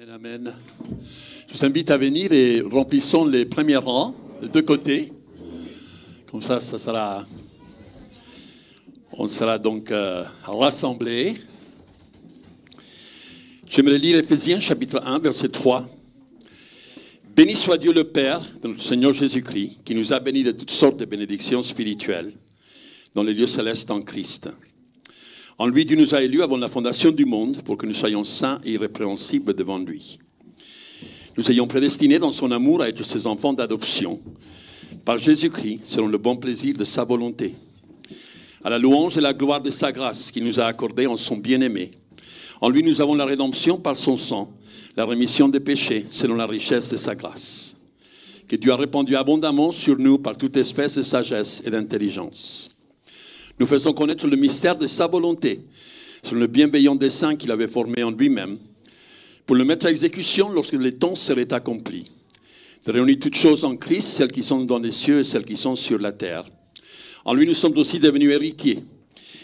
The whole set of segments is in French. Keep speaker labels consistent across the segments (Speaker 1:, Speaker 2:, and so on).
Speaker 1: Amen, amen. Je vous invite à venir et remplissons les premiers rangs, de deux côtés. Comme ça, on sera donc rassemblés. J'aimerais lire Éphésiens chapitre 1, verset 3. Béni soit Dieu le Père de notre Seigneur Jésus-Christ, qui nous a bénis de toutes sortes de bénédictions spirituelles dans les lieux célestes en Christ. En lui, Dieu nous a élus avant la fondation du monde pour que nous soyons saints et irrépréhensibles devant lui. Nous ayons prédestinés dans son amour à être ses enfants d'adoption par Jésus-Christ, selon le bon plaisir de sa volonté, à la louange et la gloire de sa grâce qu'il nous a accordée en son bien-aimé. En lui, nous avons la rédemption par son sang, la rémission des péchés selon la richesse de sa grâce, que Dieu a répandu abondamment sur nous par toute espèce de sagesse et d'intelligence. Nous faisons connaître le mystère de sa volonté, selon le bienveillant dessein qu'il avait formé en lui-même, pour le mettre à exécution lorsque les temps seraient accomplis, de réunir toutes choses en Christ, celles qui sont dans les cieux et celles qui sont sur la terre. En lui, nous sommes aussi devenus héritiers,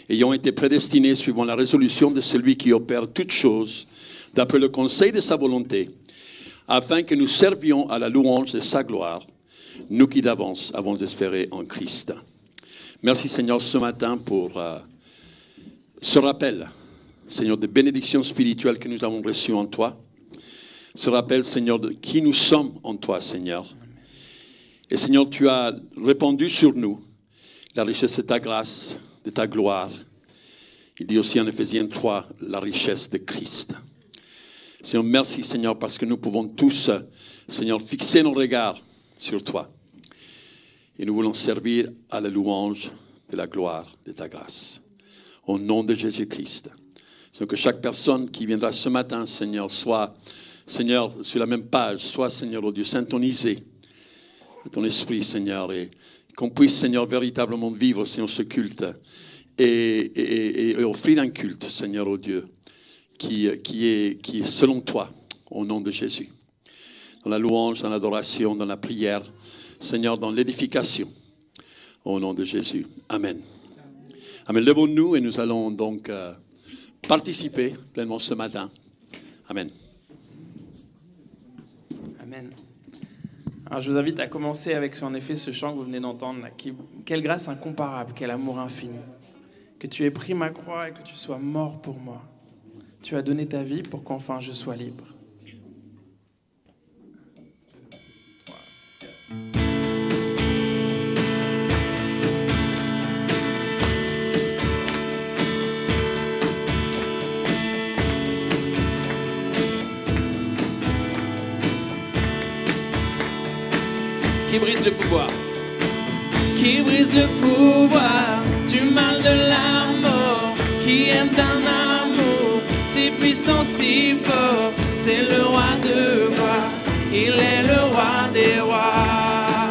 Speaker 1: ayant été prédestinés suivant la résolution de celui qui opère toutes choses, d'après le conseil de sa volonté, afin que nous servions à la louange de sa gloire, nous qui d'avance avons espéré en Christ. Merci Seigneur ce matin pour ce rappel, Seigneur, des bénédictions spirituelles que nous avons reçues en toi. Ce rappel, Seigneur, de qui nous sommes en toi, Seigneur. Et Seigneur, tu as répandu sur nous la richesse de ta grâce, de ta gloire. Il dit aussi en Éphésiens 3, la richesse de Christ. Seigneur, merci Seigneur, parce que nous pouvons tous, Seigneur, fixer nos regards sur toi. Et nous voulons servir à la louange de la gloire de ta grâce. Au nom de Jésus-Christ. Seigneur, que chaque personne qui viendra ce matin, Seigneur, soit, Seigneur, sur la même page, soit, Seigneur, oh Dieu, syntonisé de ton esprit, Seigneur, et qu'on puisse, Seigneur, véritablement vivre, Seigneur, ce culte et offrir un culte, Seigneur, oh Dieu, qui est selon toi, au nom de Jésus. Dans la louange, dans l'adoration, dans la prière, Seigneur, dans l'édification, au nom de Jésus. Amen. Amen. Levons-nous et nous allons donc participer pleinement ce matin. Amen.
Speaker 2: Amen. Alors je vous invite à commencer avec en effet ce chant que vous venez d'entendre. Là, quelle grâce incomparable, quel amour infini. Que tu aies pris ma croix et que tu sois mort pour moi. Tu as donné ta vie pour qu'enfin je sois libre. Qui brise le pouvoir, qui brise le pouvoir du mal de la mort, qui aime d'un amour si puissant, si fort. C'est le roi de gloire, il est le roi des rois,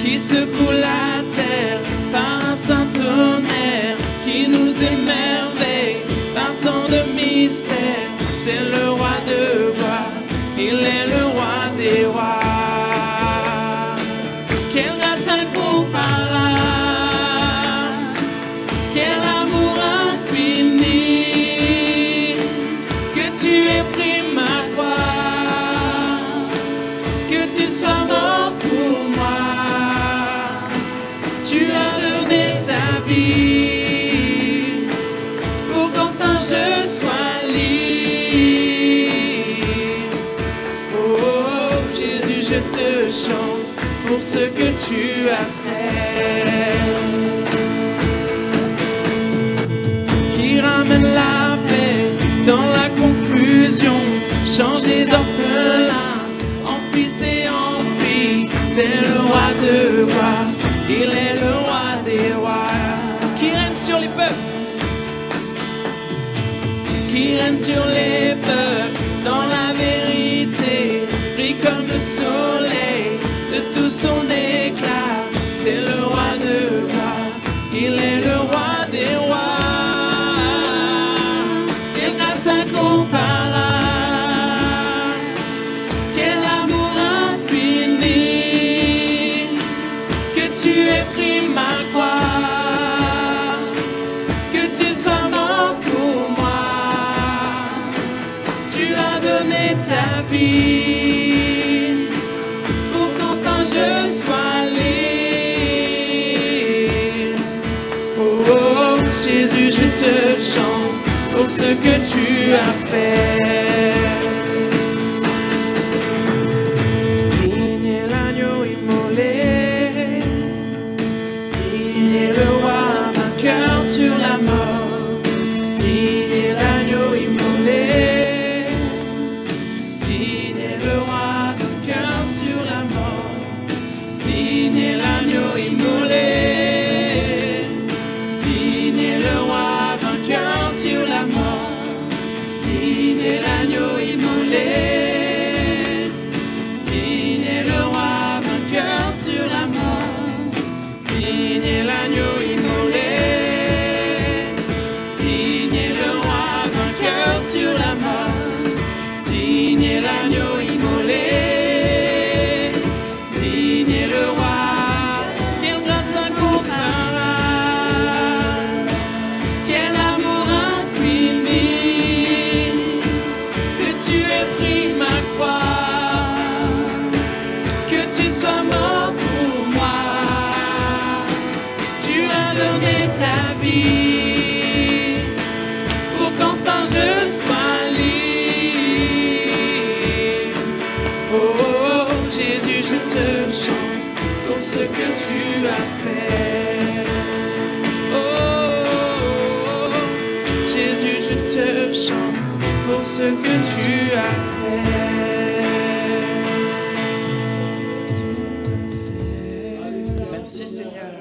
Speaker 2: qui secoue la terre par un saint tonnerre, qui nous émerveille par tant de mystères. C'est le roi de gloire, il est le roi des rois. Quelle grâce incomparable, quel amour infini, que tu aies pris ma croix, que tu sois mort pour moi. Tu as donné ta vie pour qu'enfin je sois libre. Je te chante pour ce que tu as fait, qui ramène la paix dans la confusion, change les orphelins en fils et en filles. C'est le roi de gloire, il est le roi des rois, qui règne sur les peuples, qui règne sur les peuples dans la vérité. Comme le soleil de tout son éclat, c'est le roi de gloire, il est le roi des rois. Quelle grâce incomparable, quel amour infini, que tu aies pris ma croix, que tu sois mort pour moi. ta vie, pour qu'enfin je sois libre. Oh, oh, Jésus, je te chante pour ce que tu as fait. Digne est l'agneau immolé, digne est le roi vainqueur sur la mort, digne est l'agneau immolé, digne est le roi vainqueur sur la mort, digne est l'agneau immolé, digne est le roi vainqueur sur la mort, digne est l'agneau immolé, digne est le roi vainqueur sur la mort, digne est l'agneau immolé, digne est le roi vainqueur sur la mort, digne est l'agneau immolé, digne est le roi. Quelle grâce incomparable, quel amour infini, que tu aies pris ma croix, que tu sois mort pour moi, tu as donné ta vie, pour qu'enfin je sois libre. Oh, oh, Jésus, je te chante pour ce que tu as fait. Oh, oh, Jésus, je te chante pour ce que tu as fait. Merci Seigneur.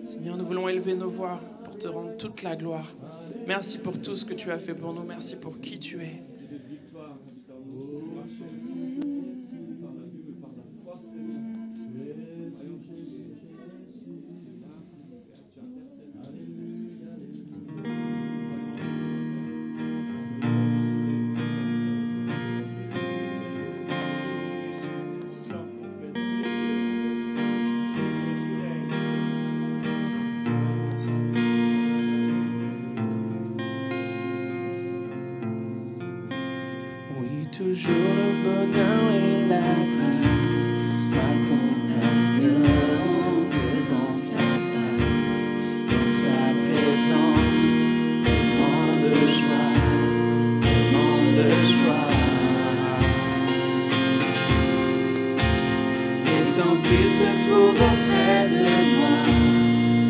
Speaker 2: Seigneur, nous voulons élever nos voix pour te rendre toute la gloire. Merci pour tout ce que tu as fait pour nous. Merci pour qui tu es. Toujours le bonheur et la grâce m'accompagneront devant sa face, dans sa présence, tellement de joie, tellement de joie. Et tant qu'il se trouve auprès de moi,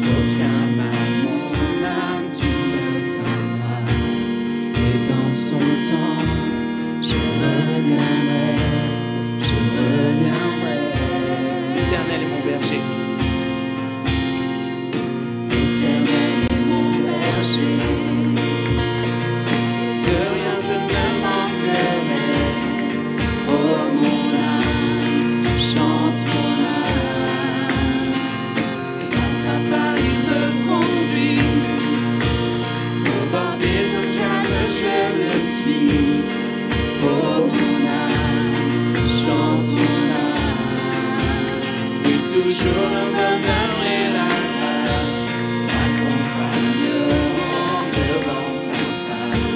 Speaker 2: aucun mal mon âme tu ne craindras. Et dans son temps, je reviendrai, je reviendrai. L'Éternel est mon berger. L'Éternel est mon berger. De rien je ne manquerai. Oh mon âme, chante mon âme. Dans sa part il me conduit. Au bord des eaux calmes je le suis. Oh mon âme, chante mon âme. Oui, toujours le bonheur et la grâce m'accompagneront devant sa face,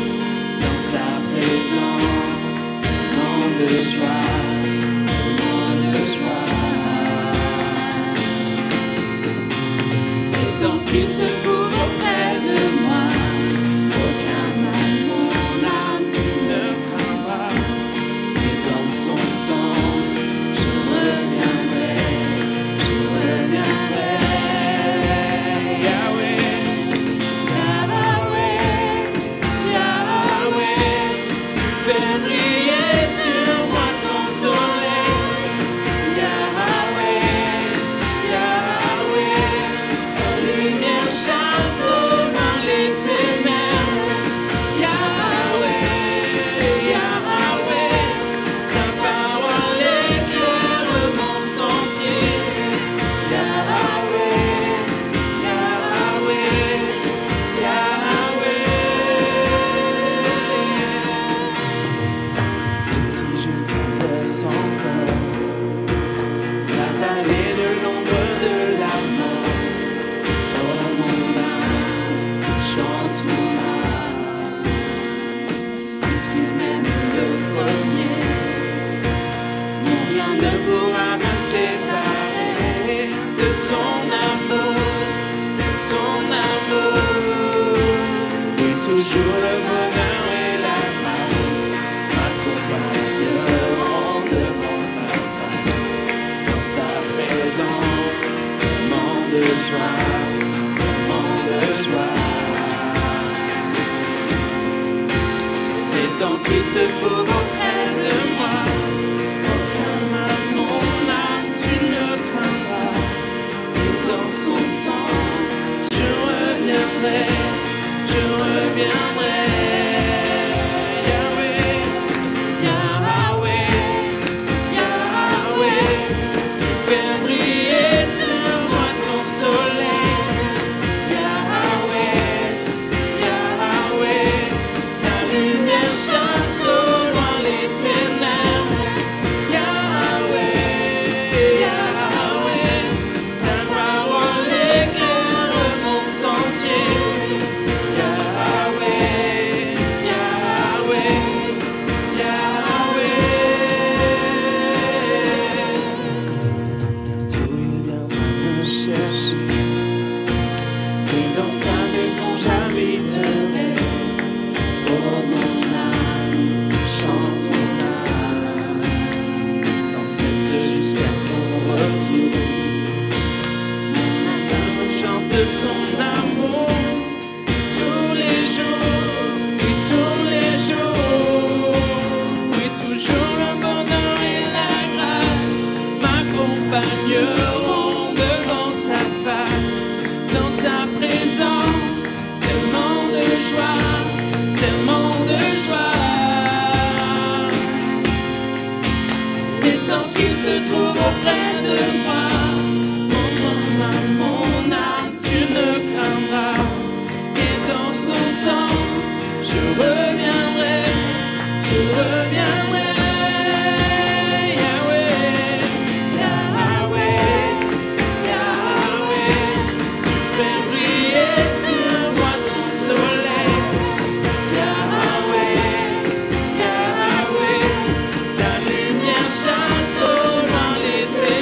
Speaker 2: dans sa présence, tellement de joie, tellement de joie. Et tant qu'il se trouve auprès de moi, aucun mal mon âme tu ne craindras. Et dans son temps, je reviendrai, je reviendrai. Yahweh, Yahweh, Yahweh, tu fais briller sur moi ton soleil. Yahweh, Yahweh, ta lumière chasse son amour, de son amour. Oui, toujours le bonheur et la grâce m'accompagneront devant sa face, dans sa présence, tellement de joie, tellement de joie. Et tant qu'il se trouve auprès de moi, son temps, je reviendrai, Yahweh, Yahweh, Yahweh, tu fais briller sur moi ton soleil. Yahweh, Yahweh, ta lumière chasse au loin les ténèbres. J'habiterai, oh mon âme, chante mon âme, sans cesse jusqu'à son retour. Mon âme chante son amour tous les jours, oui tous les jours. Oui toujours le bonheur et la grâce m'accompagneront devant sa face, dans sa présence. Tellement de joie, tellement de joie. Et tant qu'il se trouve auprès de moi, mon âme, tu ne craindras. Et dans son temps, je reviendrai, je reviendrai. Chasse au loin l'été.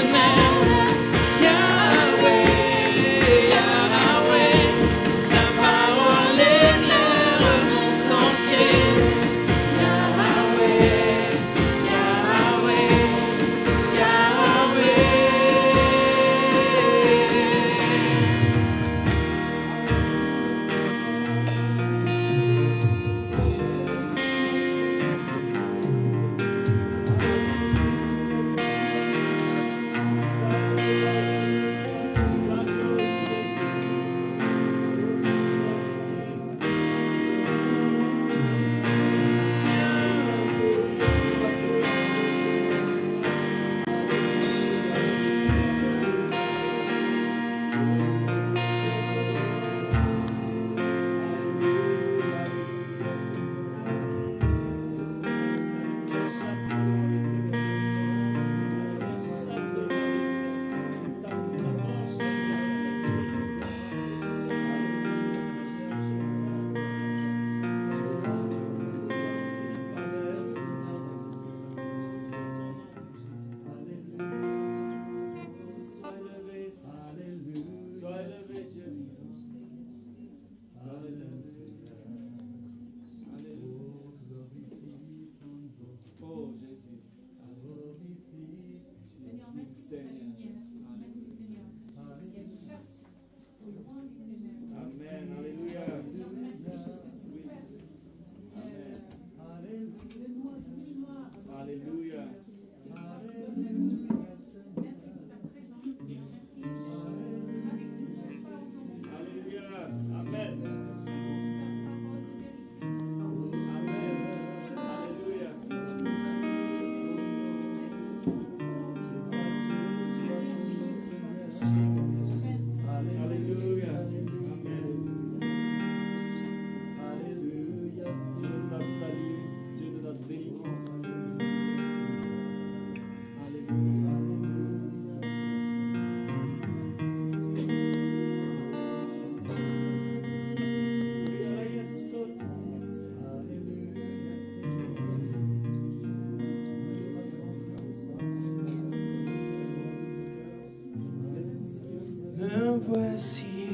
Speaker 2: voici,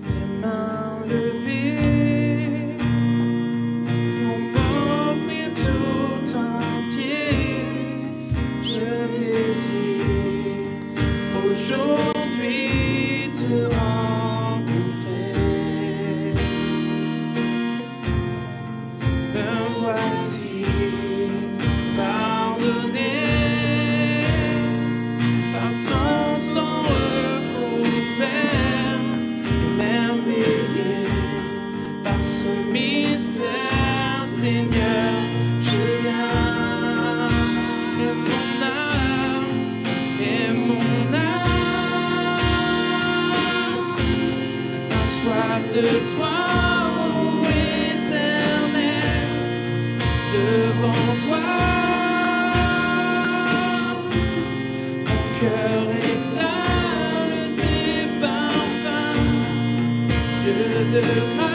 Speaker 2: les mains levées, pour m'offrir tout entier. Je désire aujourd'hui te rencontrer. Me voici, pardonné par ton sang recouvert, émerveillé par ce mystère, Seigneur, je viens. Et mon âme a soif de toi, ô Éternel, devant toi. Mon cœur exhale ses parfums de grâce.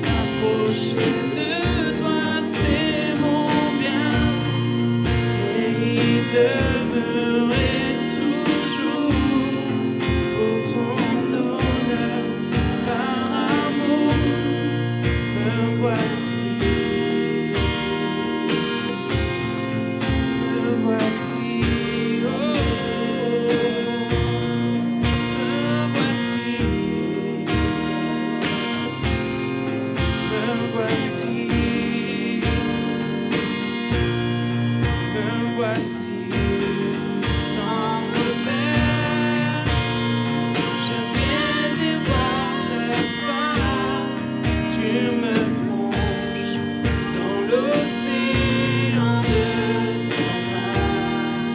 Speaker 2: Approcher de toi, c'est mon bien, et y demeurer toujours pour ton honneur, par amour. Me voici, me voici, oh, me voici, me voici, me voici, tendre Père, je viens y voir ta face, tu me plonges dans l'océan de ta grâce.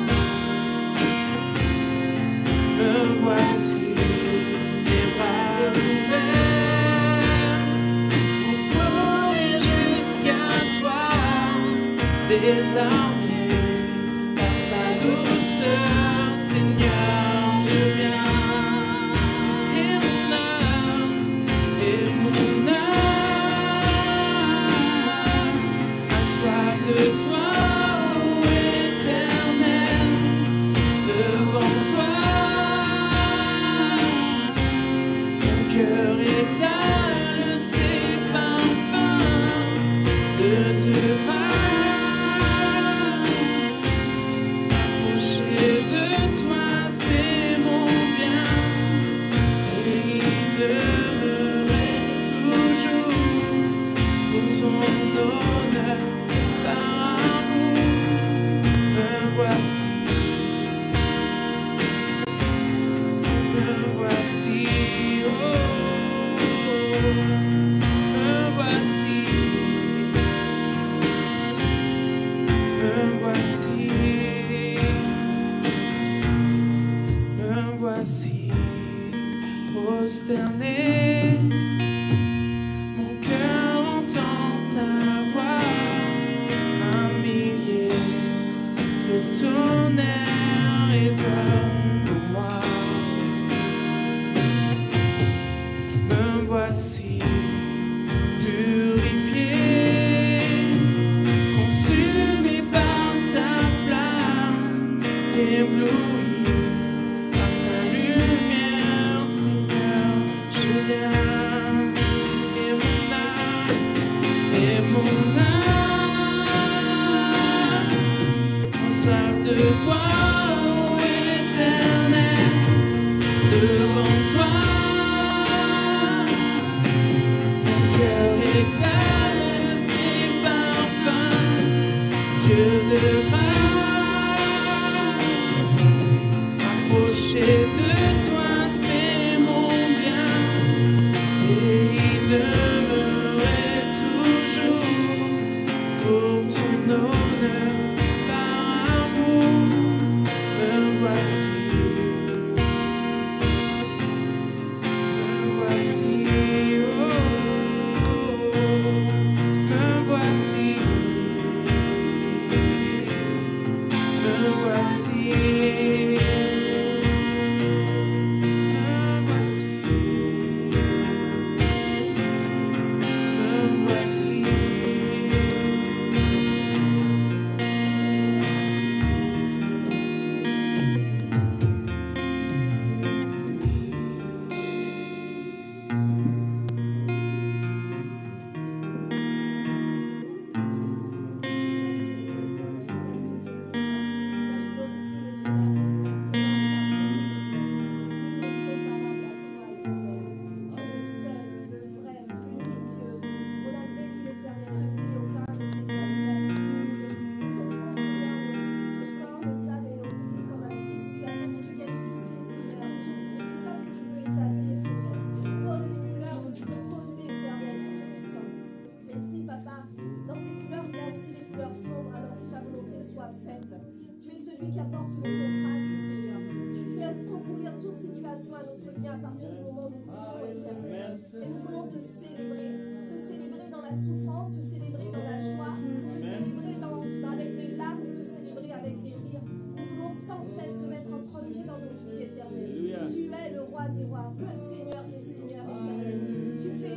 Speaker 2: Me voici, les bras ouverts, pour courir jusqu'à toi, désarmé par ta douceur, Seigneur, je viens. Et mon âme a soif de toi, ô Éternel, devant toi. Mon cœur exhale ses parfums de grâce. Approcher de toi, c'est mon bien, et y demeurer toujours pour ton honneur, par amour. Me voici, oh, me voici, me voici, me voici, prosterné. Mon cœur entend ta voix, un millier de tonnerres résonnent pour moi. Me voici, purifié, consumé par ta flamme, ébloui par ta lumière, Seigneur, je viens. Et mon âme, en soif de toi, ô Éternel, devant toi. Mon cœur exhale ses parfums, Dieu de grâce. Approcher de toi, c'est mon bien, et y demeurer toujours pour ton honneur, par amour. Me voici, oh, me voici, me voici,
Speaker 3: apportes le contraste, Seigneur. Tu fais concourir toute situation à notre bien à partir du moment où nous vivons, Éternel. Et nous voulons te célébrer dans la souffrance, te célébrer dans la joie, te célébrer avec les larmes et te célébrer avec les rires. Nous voulons sans cesse te mettre en premier dans nos vies, Éternel. Tu es le roi des rois, le Seigneur des seigneurs, Éternel. Tu fais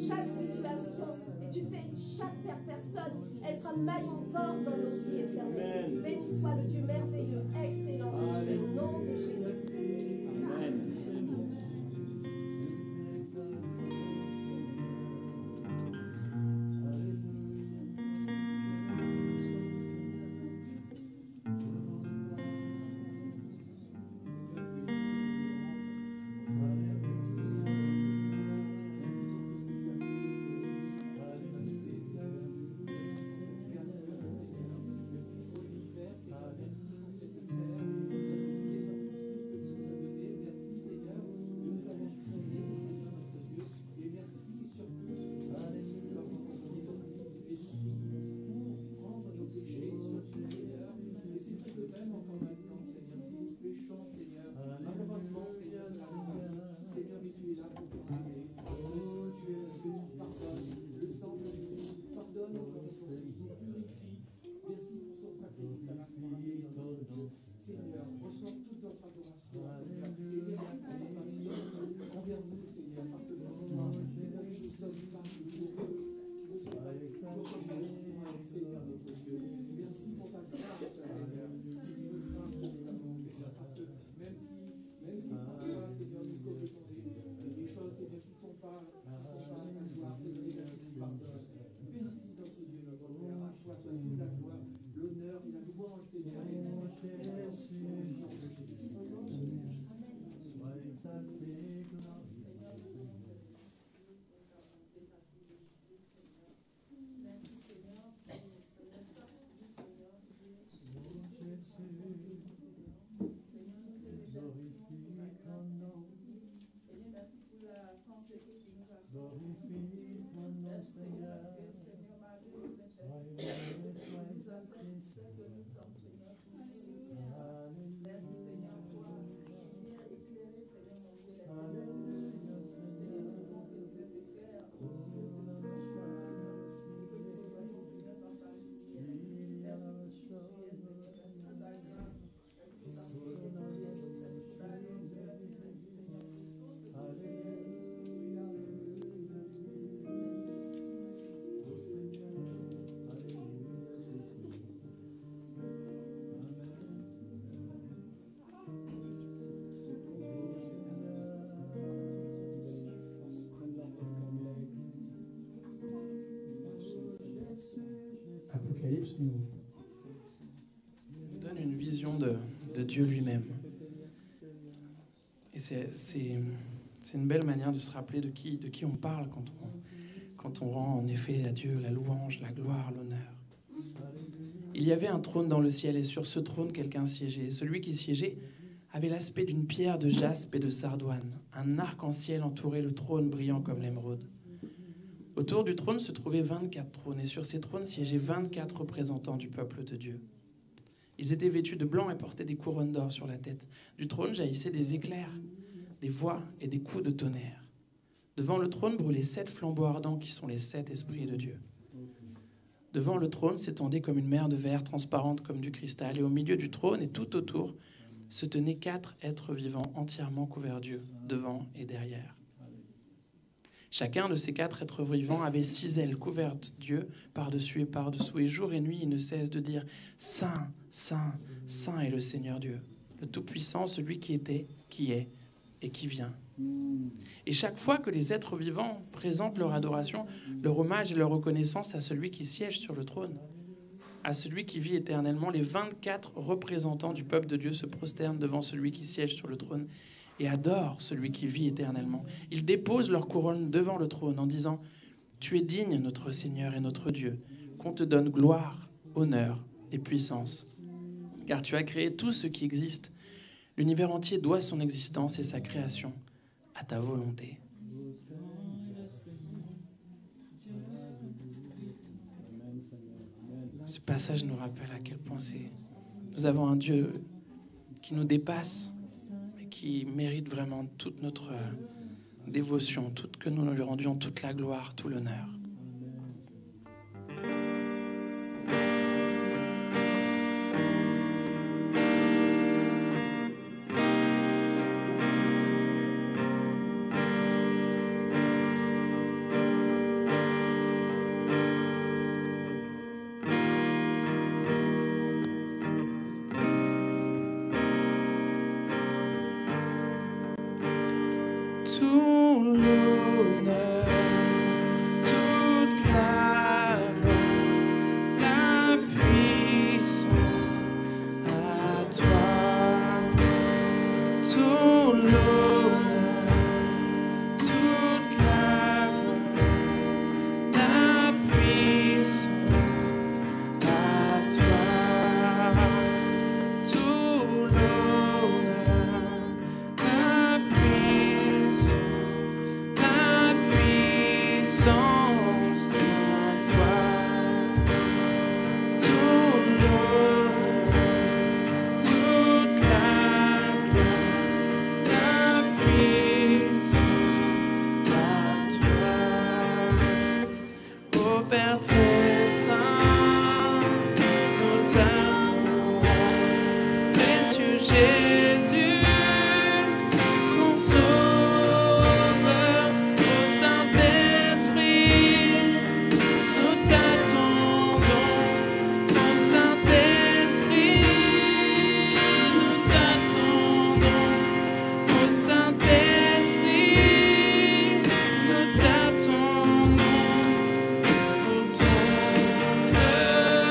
Speaker 3: chaque situation et tu fais chaque personne être un maillon d'or dans nos vies, Éternel. Béni soit le Dieu merveilleux, excellent, que tu es au nom de Jésus. Amen.
Speaker 2: Apocalypse nous donne une vision de Dieu lui-même. Et c'est une belle manière de se rappeler de qui on parle quand on rend en effet à Dieu la louange, la gloire, l'honneur. Il y avait un trône dans le ciel et sur ce trône quelqu'un siégeait. Et celui qui siégeait avait l'aspect d'une pierre de jaspe et de sardoine. Un arc-en-ciel entourait le trône brillant comme l'émeraude. Autour du trône se trouvaient 24 trônes, et sur ces trônes siégeaient 24 représentants du peuple de Dieu. Ils étaient vêtus de blanc et portaient des couronnes d'or sur la tête. Du trône jaillissaient des éclairs, des voix et des coups de tonnerre. Devant le trône brûlaient 7 flambeaux ardents qui sont les 7 esprits de Dieu. Devant le trône s'étendait comme une mer de verre transparente comme du cristal, et au milieu du trône et tout autour se tenaient 4 êtres vivants entièrement couverts d'yeux, devant et derrière. Chacun de ces 4 êtres vivants avait 6 ailes couvertes d'yeux par-dessus et par-dessous. Et jour et nuit, ils ne cessent de dire « Saint, Saint, Saint est le Seigneur Dieu, le Tout-Puissant, celui qui était, qui est et qui vient. » Et chaque fois que les êtres vivants présentent leur adoration, leur hommage et leur reconnaissance à celui qui siège sur le trône, à celui qui vit éternellement, les 24 représentants du peuple de Dieu se prosternent devant celui qui siège sur le trône et adorent celui qui vit éternellement. Ils déposent leur couronne devant le trône en disant « Tu es digne, notre Seigneur et notre Dieu, qu'on te donne gloire, honneur et puissance. Car tu as créé tout ce qui existe. L'univers entier doit son existence et sa création à ta volonté. » Ce passage nous rappelle à quel point c'est Nous avons un Dieu qui nous dépasse, mais qui mérite vraiment toute notre dévotion, que nous lui rendions toute la gloire, tout l'honneur. Tout l'honneur, toute la gloire, la puissance à toi. Tout l'honneur, toute la gloire, la puissance à toi. Tout l'honneur, la puissance à toi. Tout l'honneur, toute la gloire, la puissance à toi. Ô Père très saint, nous t'adorons, précieux Jésus, mon Sauveur, ô Saint-Esprit, nous t'attendons, ô Saint-Esprit, nous t'attendons, ô Saint-Esprit, nous t'attendons pour ton feu, pour ton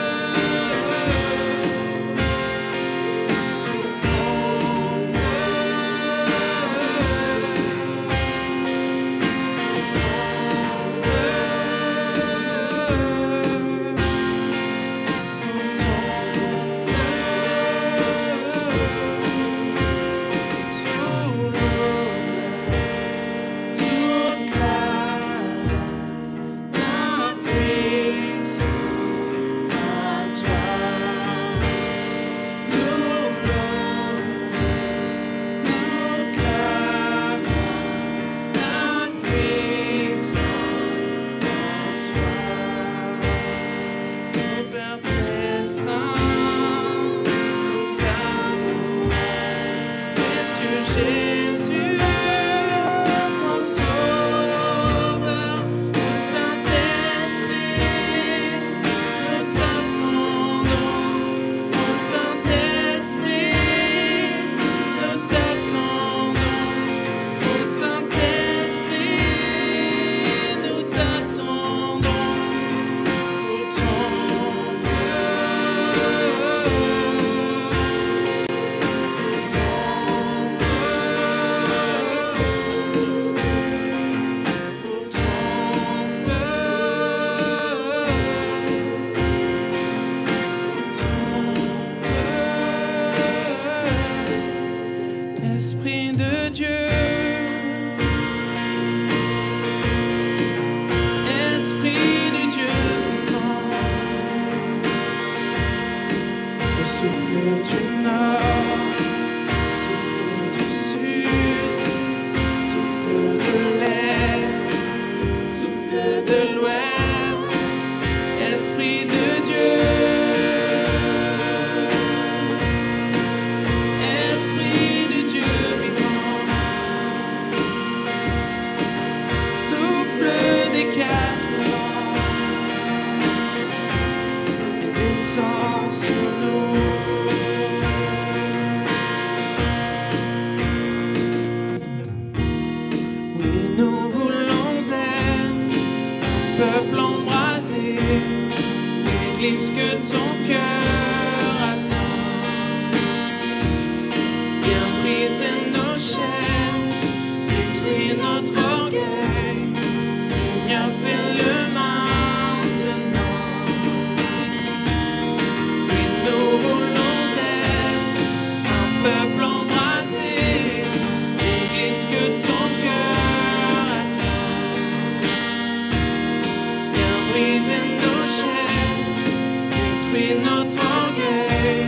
Speaker 2: Esprit de Dieu, Esprit de Dieu vivant, le souffle du nord, souffle du sud, souffle de l'est, souffle de l'ouest, Esprit de Dieu. Sur nous. Oui, nous voulons être un peuple embrasé, l'église que ton cœur attend. Viens briser nos chaînes, détruire notre orgueil, Seigneur, fais-le maintenant. Nous voulons être un peuple embrasé, l'église que ton cœur attend. Viens briser nos chaînes, détruire notre orgueil,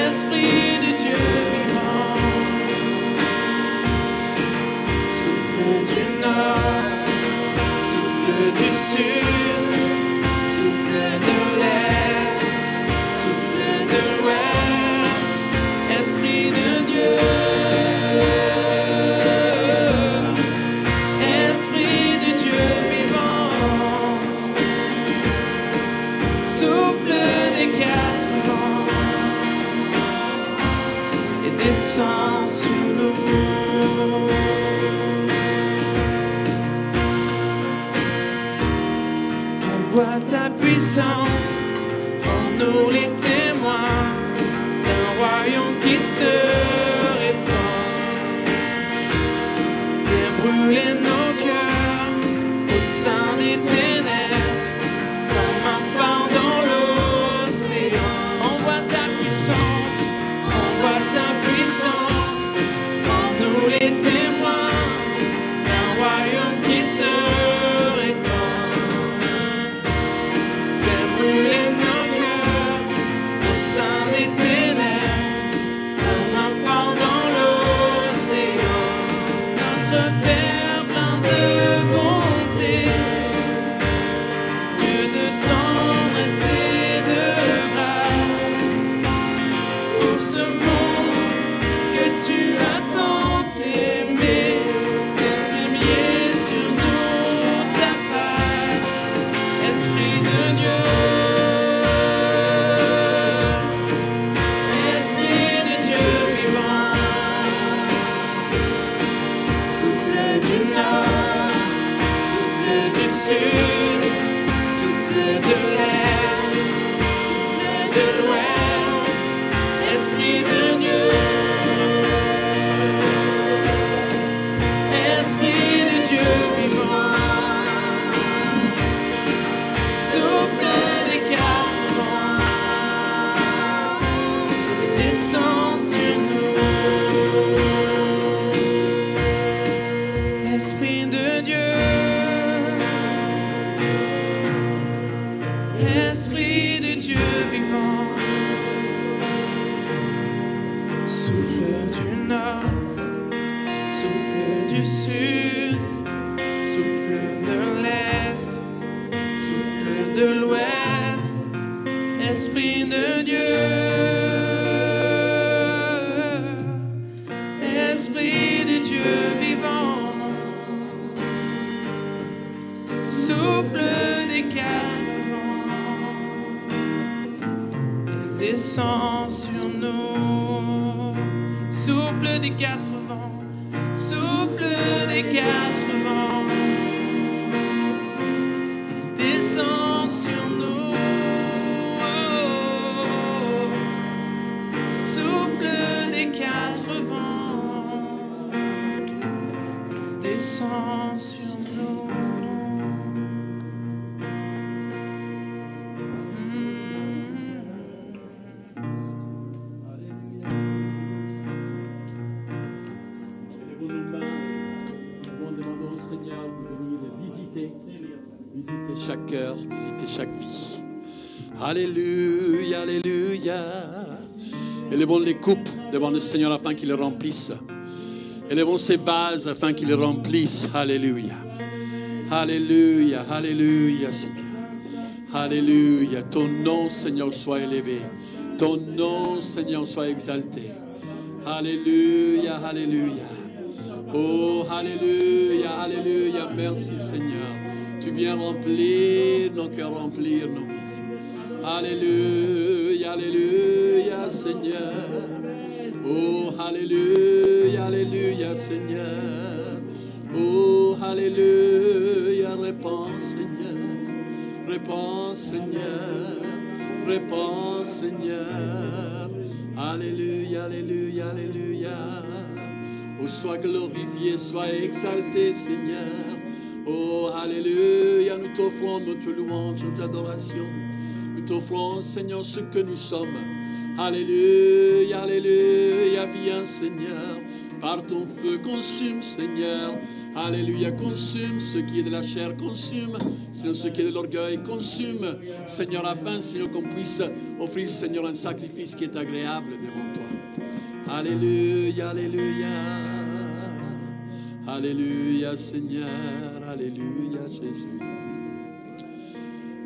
Speaker 2: Esprit de Dieu vivant, souffle du nord, souffle du sud, souffle de l'est, souffle de l'ouest, Esprit de Dieu. Esprit de Dieu vivant, souffle des quatre vents et descend sur nous. Envoie ta puissance en nous les témoins d'un royaume qui se répand. Viens brûler nos cœurs au sein des ténèbres comme un phare dans l'océan. Envoie ta puissance en nous les témoins d'un royaume qui se répand. Fais brûler nos cœurs au sein des ténèbres comme un phare dans l'océan. Notre Père plein de bonté, Dieu de tendresse et de grâce, pour ce monde que tu as tant aimé, tes lumières sur nous ta face, Esprit de Dieu. Esprit de Dieu vivant, souffle du nord, souffle du sud, souffle de l'est, souffle de l'ouest, Esprit de Dieu. Esprit de Dieu vivant, souffle des quatre vents et descend sur nous. Esprit de Dieu, Esprit de Dieu vivant, souffle du nord, souffle du sud, souffle de l'est, souffle de l'ouest, Esprit de Dieu. Esprit de Dieu vivant, souffle des quatre vents et descend sur nous. Souffle des quatre vents, souffle des quatre vents et descend sur nous. Souffle des quatre vents et descend sur nous.
Speaker 1: Seigneur, de venir visiter chaque cœur, visiter chaque vie. Alléluia, alléluia. Élevons les coupes devant le Seigneur afin qu'il les remplisse. Élevons ces vases afin qu'il les remplisse. Alléluia. Alléluia, alléluia, Seigneur. Alléluia. Ton nom, Seigneur, soit élevé. Ton nom, Seigneur, soit exalté. Alléluia, alléluia. Oh, alléluia, alléluia, merci Seigneur. Tu viens remplir nos cœurs, remplir nos vies. Alléluia, alléluia, Seigneur. Oh, alléluia, alléluia, Seigneur. Oh, alléluia, réponds Seigneur. Réponds Seigneur. Réponds Seigneur. Alléluia, alléluia, alléluia. Oh, sois glorifié, sois exalté, Seigneur. Oh, alléluia, nous t'offrons notre louange, notre adoration. Nous t'offrons, Seigneur, ce que nous sommes. Alléluia, alléluia, viens, Seigneur. Par ton feu, consume, Seigneur. Alléluia, consume ce qui est de la chair, consume, Seigneur, ce qui est de l'orgueil, consume, Seigneur, afin, Seigneur, qu'on puisse offrir, Seigneur, un sacrifice qui est agréable devant toi. Alléluia, alléluia. Alléluia, Seigneur. Alléluia, Jésus.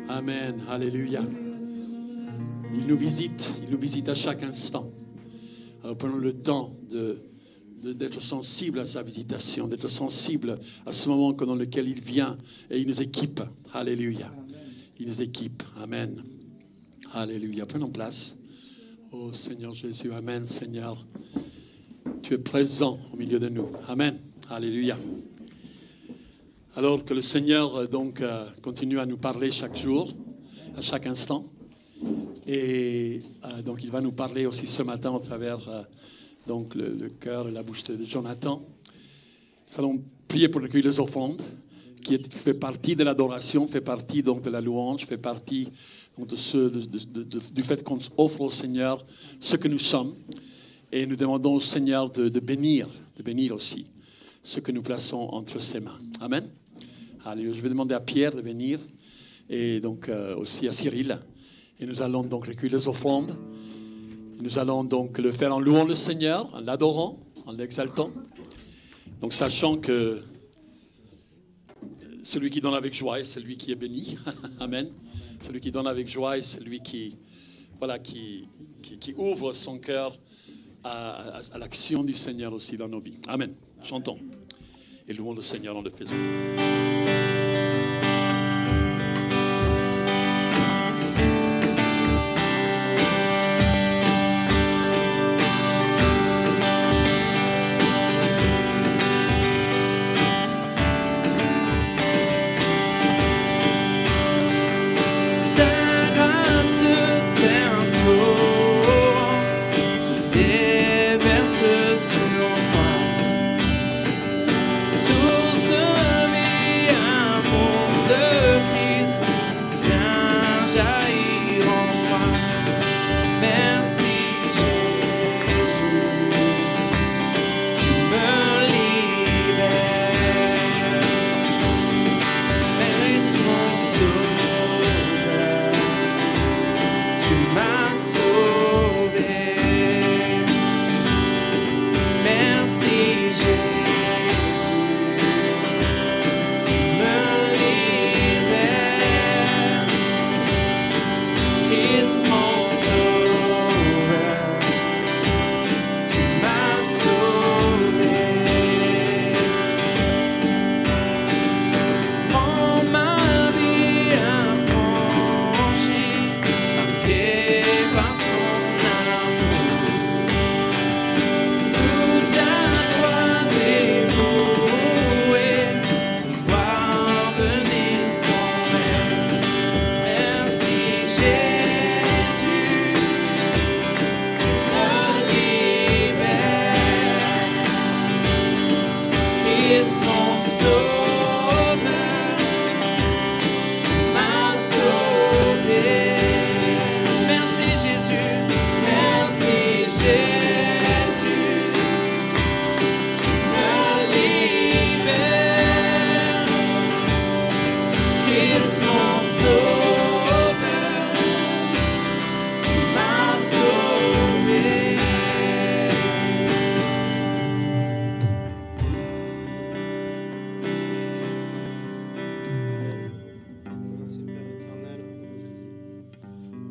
Speaker 1: Amen. Alléluia. Il nous visite à chaque instant. Alors prenons le temps d'être sensible à sa visitation, d'être sensible à ce moment dans lequel il vient et il nous équipe. Alléluia. Il nous équipe. Amen. Alléluia. Prenons place. Oh Seigneur Jésus. Amen, Seigneur. Tu es présent au milieu de nous. Amen. Alléluia. Alors que le Seigneur continue à nous parler chaque jour, à chaque instant. Et donc il va nous parler aussi ce matin à travers le cœur et la bouche de Jonathan. Nous allons prier pour recueillir les offrandes, qui fait partie de l'adoration, fait partie donc de la louange, fait partie donc, du fait qu'on offre au Seigneur ce que nous sommes. Et nous demandons au Seigneur de bénir aussi ce que nous plaçons entre ses mains. Amen. Allez, je vais demander à Pierre de venir et donc aussi à Cyril. Et nous allons donc recueillir les offrandes. Nous allons donc le faire en louant le Seigneur, en l'adorant, en l'exaltant. Donc sachant que celui qui donne avec joie est celui qui est béni. Amen. Celui qui donne avec joie est celui qui ouvre son cœur à l'action du Seigneur aussi dans nos vies. Amen. Chantons et louons le Seigneur en le faisant.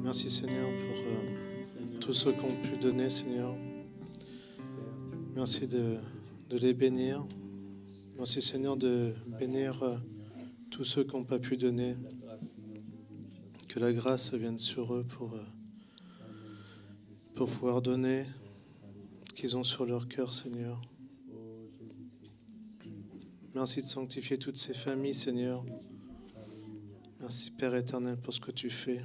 Speaker 4: Merci Seigneur pour tout ce qu'on pu donner, Seigneur. Merci de les bénir. Merci Seigneur de bénir tous ceux qui n'ont pas pu donner. Que la grâce vienne sur eux pour pouvoir donner ce qu'ils ont sur leur cœur, Seigneur. Merci de sanctifier toutes ces familles, Seigneur. Merci Père éternel pour ce que tu fais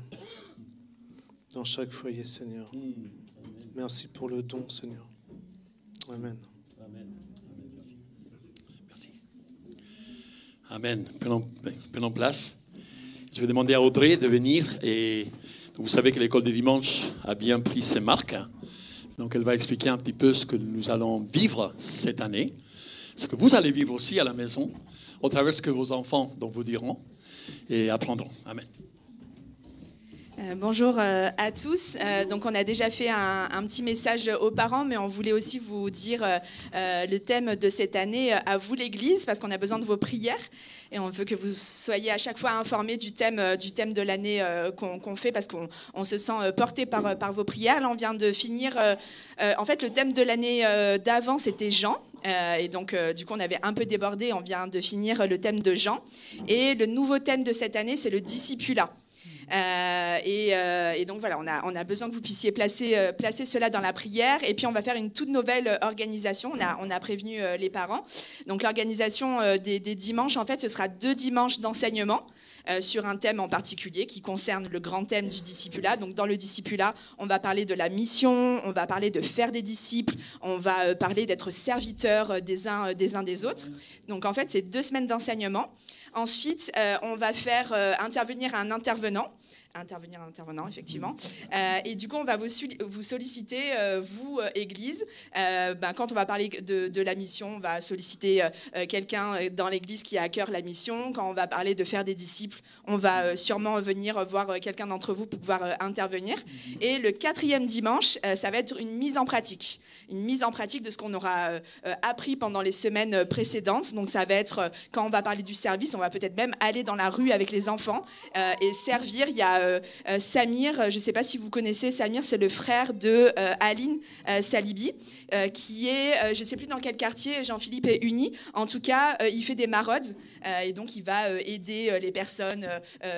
Speaker 4: dans chaque foyer, Seigneur. Merci pour le don, Seigneur. Amen.
Speaker 1: Merci. Amen. Prenons place. Je vais demander à Audrey de venir. Et vous savez que l'école de dimanche a bien pris ses marques. Donc elle va expliquer un petit peu ce que nous allons vivre cette année, ce que vous allez vivre aussi à la maison, au travers de ce que vos enfants donc, vous diront et apprendront. Amen.
Speaker 5: Bonjour à tous. Donc on a déjà fait un petit message aux parents, mais on voulait aussi vous dire le thème de cette année à vous l'Église, parce qu'on a besoin de vos prières et on veut que vous soyez à chaque fois informés du thème de l'année qu'on fait, parce qu'on se sent porté par vos prières. Là, on vient de finir. En fait, le thème de l'année d'avant, c'était Jean. Et donc, du coup, on avait un peu débordé. On vient de finir le thème de Jean. Et le nouveau thème de cette année, c'est le discipulat. Et donc voilà, on a besoin que vous puissiez placer cela dans la prière. Et puis on va faire une toute nouvelle organisation. On a prévenu les parents. Donc l'organisation des dimanches, en fait, ce sera 2 dimanches d'enseignement sur un thème en particulier qui concerne le grand thème du discipulat. Donc dans le discipulat, on va parler de la mission, on va parler de faire des disciples, on va parler d'être serviteurs des uns des autres. Donc en fait, c'est 2 semaines d'enseignement. Ensuite, on va faire intervenir un intervenant, effectivement. Et du coup, on va vous solliciter, vous, Église. Quand on va parler de la mission, on va solliciter quelqu'un dans l'Église qui a à cœur la mission. Quand on va parler de faire des disciples, on va sûrement venir voir quelqu'un d'entre vous pour pouvoir intervenir. Et le 4e dimanche, ça va être une mise en pratique. Une mise en pratique de ce qu'on aura appris pendant les semaines précédentes. Donc ça va être, quand on va parler du service, on va peut-être même aller dans la rue avec les enfants et servir. Il y a Samir, je ne sais pas si vous connaissez Samir, c'est le frère de Aline Salibi, qui est, je ne sais plus dans quel quartier, Jean-Philippe est uni. En tout cas, il fait des maraudes et donc il va aider les personnes,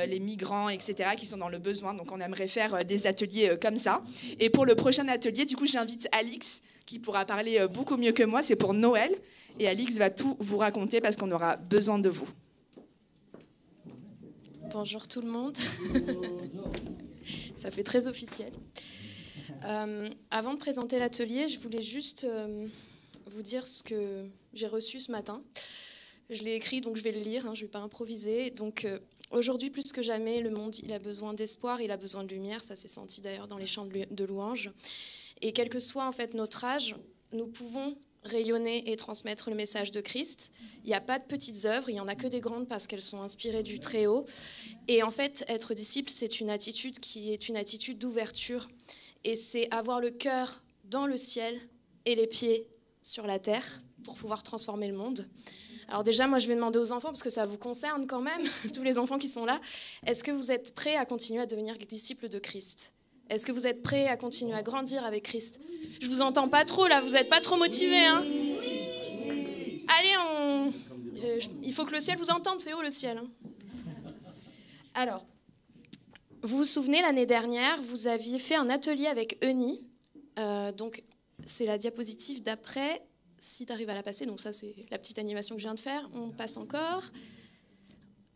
Speaker 5: les migrants, etc., qui sont dans le besoin. Donc on aimerait faire des ateliers comme ça. Et pour le prochain atelier, du coup, j'invite Alix, qui pourra parler beaucoup mieux que moi. C'est pour Noël. Et Alix va tout vous raconter parce qu'on aura besoin de vous.
Speaker 6: Bonjour tout le monde. Ça fait très officiel. Avant de présenter l'atelier, je voulais juste vous dire ce que j'ai reçu ce matin. Je l'ai écrit, donc je vais le lire, je ne vais pas improviser. Donc, aujourd'hui, plus que jamais, le monde il a besoin d'espoir, il a besoin de lumière. Ça s'est senti d'ailleurs dans les chants de louanges. Et quel que soit en fait notre âge, nous pouvons rayonner et transmettre le message de Christ. Il n'y a pas de petites œuvres, il n'y en a que des grandes parce qu'elles sont inspirées du Très-Haut. Et en fait, être disciple, c'est une attitude qui est une attitude d'ouverture. Et c'est avoir le cœur dans le ciel et les pieds sur la terre pour pouvoir transformer le monde. Alors déjà, moi, je vais demander aux enfants, parce que ça vous concerne quand même, tous les enfants qui sont là, est-ce que vous êtes prêts à continuer à devenir disciples de Christ ? Est-ce que vous êtes prêts à continuer à grandir avec Christ ? Je vous entends pas trop là, vous n'êtes pas trop motivés, hein ? Allez, il faut que le ciel vous entende, c'est haut le ciel. Alors, vous vous souvenez, l'année dernière, vous aviez fait un atelier avec Euni. Donc, c'est la diapositive d'après, si tu arrives à la passer. Donc ça, c'est la petite animation que je viens de faire. On passe encore.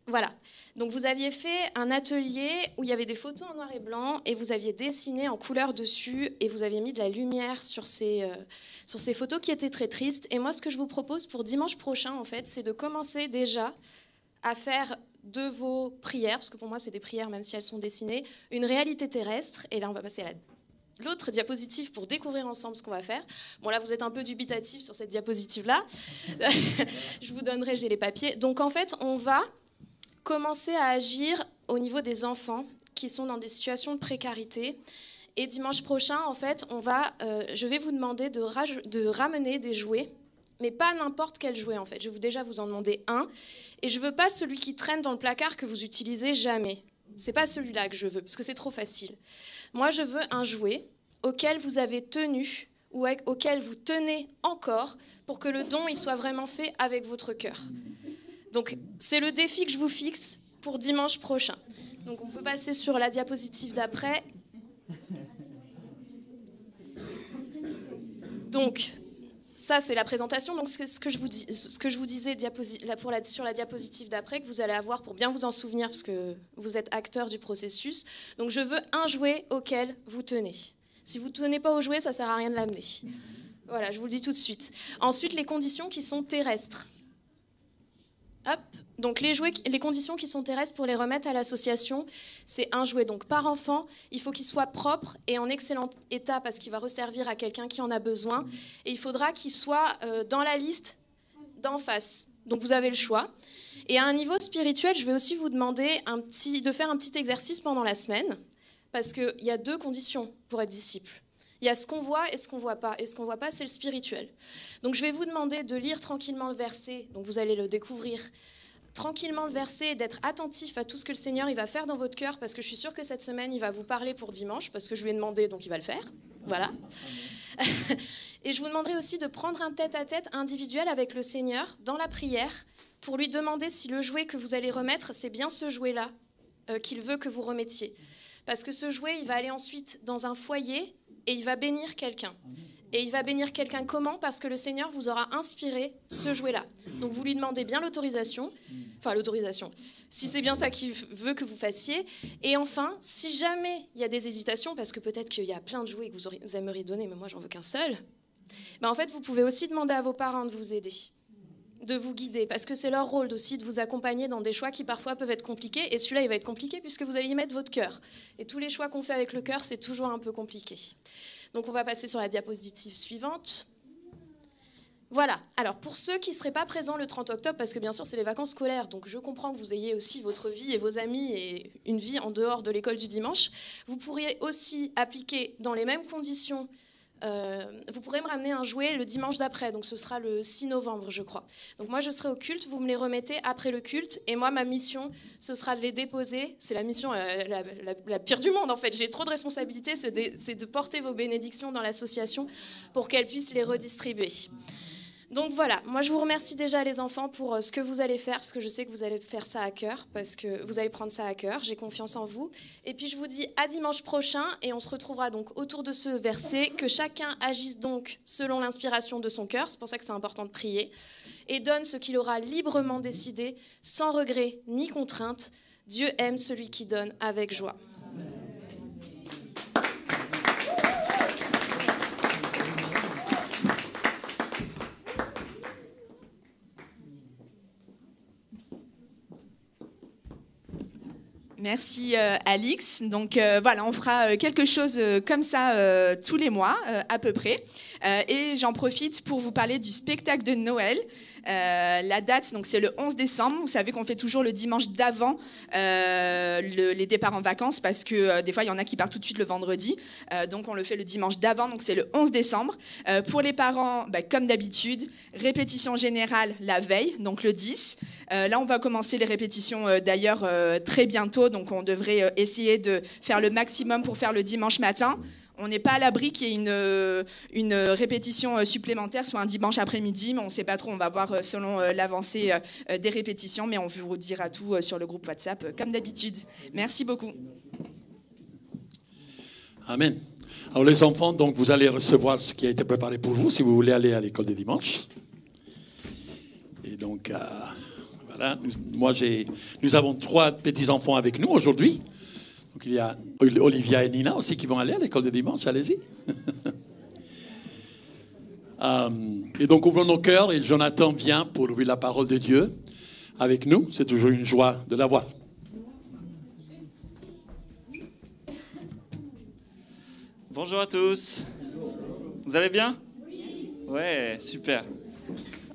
Speaker 6: Voilà, donc vous aviez fait un atelier où il y avait des photos en noir et blanc et vous aviez dessiné en couleur dessus et vous aviez mis de la lumière sur ces photos qui étaient très tristes. Et moi, ce que je vous propose pour dimanche prochain, en fait, c'est de commencer déjà à faire de vos prières, parce que pour moi, c'est des prières, même si elles sont dessinées, une réalité terrestre. Et là, on va passer à l'autre diapositive pour découvrir ensemble ce qu'on va faire. Bon, là, vous êtes un peu dubitatif sur cette diapositive-là. Je vous donnerai, j'ai les papiers. Donc, en fait, on va commencer à agir au niveau des enfants qui sont dans des situations de précarité. Et dimanche prochain, en fait, je vais vous demander de ramener des jouets, mais pas n'importe quel jouet, en fait. Je vais déjà vous en demander un. Et je ne veux pas celui qui traîne dans le placard que vous utilisez jamais. Ce n'est pas celui-là que je veux, parce que c'est trop facile. Moi, je veux un jouet auquel vous avez tenu ou auquel vous tenez encore pour que le don il soit vraiment fait avec votre cœur. Donc, c'est le défi que je vous fixe pour dimanche prochain. Donc, on peut passer sur la diapositive d'après. Donc, ça, c'est la présentation. Donc, ce que je vous disais sur la diapositive d'après, que vous allez avoir pour bien vous en souvenir, parce que vous êtes acteur du processus. Donc, je veux un jouet auquel vous tenez. Si vous ne tenez pas au jouet, ça ne sert à rien de l'amener. Voilà, je vous le dis tout de suite. Ensuite, les conditions qui sont terrestres. Hop. Donc les conditions qui sont terrestres pour les remettre à l'association, c'est un jouet donc par enfant. Il faut qu'il soit propre et en excellent état parce qu'il va resservir à quelqu'un qui en a besoin. Et il faudra qu'il soit dans la liste d'en face. Donc vous avez le choix. Et à un niveau spirituel, je vais aussi vous demander de faire un petit exercice pendant la semaine parce qu'il y a 2 conditions pour être disciple. Il y a ce qu'on voit et ce qu'on ne voit pas. Et ce qu'on ne voit pas, c'est le spirituel. Donc je vais vous demander de lire tranquillement le verset. Donc vous allez le découvrir tranquillement le verset et d'être attentif à tout ce que le Seigneur il va faire dans votre cœur parce que je suis sûre que cette semaine, il va vous parler pour dimanche parce que je lui ai demandé, donc il va le faire. Voilà. Et je vous demanderai aussi de prendre un tête-à-tête individuel avec le Seigneur dans la prière pour lui demander si le jouet que vous allez remettre, c'est bien ce jouet-là qu'il veut que vous remettiez. Parce que ce jouet, il va aller ensuite dans un foyer et il va bénir quelqu'un. Et il va bénir quelqu'un comment? Parce que le Seigneur vous aura inspiré ce jouet-là. Donc vous lui demandez bien l'autorisation. Enfin, l'autorisation. Si c'est bien ça qu'il veut que vous fassiez. Et enfin, si jamais il y a des hésitations, parce que peut-être qu'il y a plein de jouets que vous aimeriez donner, mais moi, j'en veux qu'un seul, ben en fait, vous pouvez aussi demander à vos parents de vous aider, de vous guider, parce que c'est leur rôle aussi de vous accompagner dans des choix qui parfois peuvent être compliqués. Et celui-là, il va être compliqué puisque vous allez y mettre votre cœur. Et tous les choix qu'on fait avec le cœur, c'est toujours un peu compliqué. Donc on va passer sur la diapositive suivante. Voilà, alors pour ceux qui ne seraient pas présents le 30 octobre, parce que bien sûr c'est les vacances scolaires, donc je comprends que vous ayez aussi votre vie et vos amis et une vie en dehors de l'école du dimanche, vous pourriez aussi appliquer dans les mêmes conditions. Vous pourrez me ramener un jouet le dimanche d'après, donc ce sera le 6 novembre je crois. Donc moi je serai au culte, vous me les remettez après le culte et moi ma mission ce sera de les déposer. C'est la mission la pire du monde en fait, j'ai trop de responsabilités, c'est de porter vos bénédictions dans l'association pour qu'elle puisse les redistribuer. Donc voilà, moi je vous remercie déjà les enfants pour ce que vous allez faire, parce que je sais que vous allez faire ça à cœur, parce que vous allez prendre ça à cœur, j'ai confiance en vous. Et puis je vous dis à dimanche prochain, et on se retrouvera donc autour de ce verset, que chacun agisse donc selon l'inspiration de son cœur, c'est pour ça que c'est important de prier, et donne ce qu'il aura librement décidé, sans regret ni contrainte. Dieu aime celui qui donne avec joie.
Speaker 5: Merci Alix. Donc voilà, on fera quelque chose comme ça tous les mois à peu près. Et j'en profite pour vous parler du spectacle de Noël. La date, donc c'est le 11 décembre. Vous savez qu'on fait toujours le dimanche d'avant les départs en vacances parce que des fois, il y en a qui partent tout de suite le vendredi. Donc, on le fait le dimanche d'avant, donc c'est le 11 décembre. Pour les parents, comme d'habitude, répétition générale la veille, donc le 10. Là, on va commencer les répétitions d'ailleurs très bientôt. Donc, on devrait essayer de faire le maximum pour faire le dimanche matin. On n'est pas à l'abri qu'il y ait une répétition supplémentaire, soit un dimanche après-midi, mais on ne sait pas trop. On va voir selon l'avancée des répétitions, mais on vous dira tout sur le groupe WhatsApp, comme d'habitude. Merci beaucoup.
Speaker 1: Amen. Alors les enfants, donc vous allez recevoir ce qui a été préparé pour vous si vous voulez aller à l'école des dimanches. Et donc, voilà, nous avons 3 petits-enfants avec nous aujourd'hui. Donc il y a Olivia et Nina aussi qui vont aller à l'école de dimanche, allez-y. Et donc ouvrons nos cœurs et Jonathan vient pour ouvrir la parole de Dieu avec nous. C'est toujours une joie de l'avoir.
Speaker 7: Bonjour à tous. Vous allez bien? Oui. Ouais, super.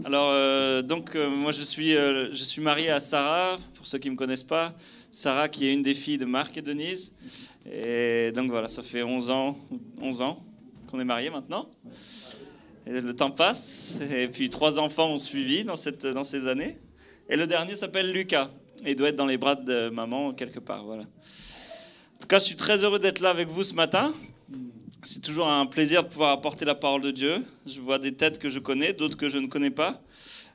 Speaker 7: Alors moi je suis marié à Sarah, pour ceux qui ne me connaissent pas. Sarah qui est une des filles de Marc et Denise. Et donc voilà, ça fait 11 ans qu'on est mariés maintenant. Et le temps passe. Et puis 3 enfants ont suivi dans ces années. Et le dernier s'appelle Lucas. Et il doit être dans les bras de maman quelque part. Voilà. En tout cas, je suis très heureux d'être là avec vous ce matin. C'est toujours un plaisir de pouvoir apporter la parole de Dieu. Je vois des têtes que je connais, d'autres que je ne connais pas.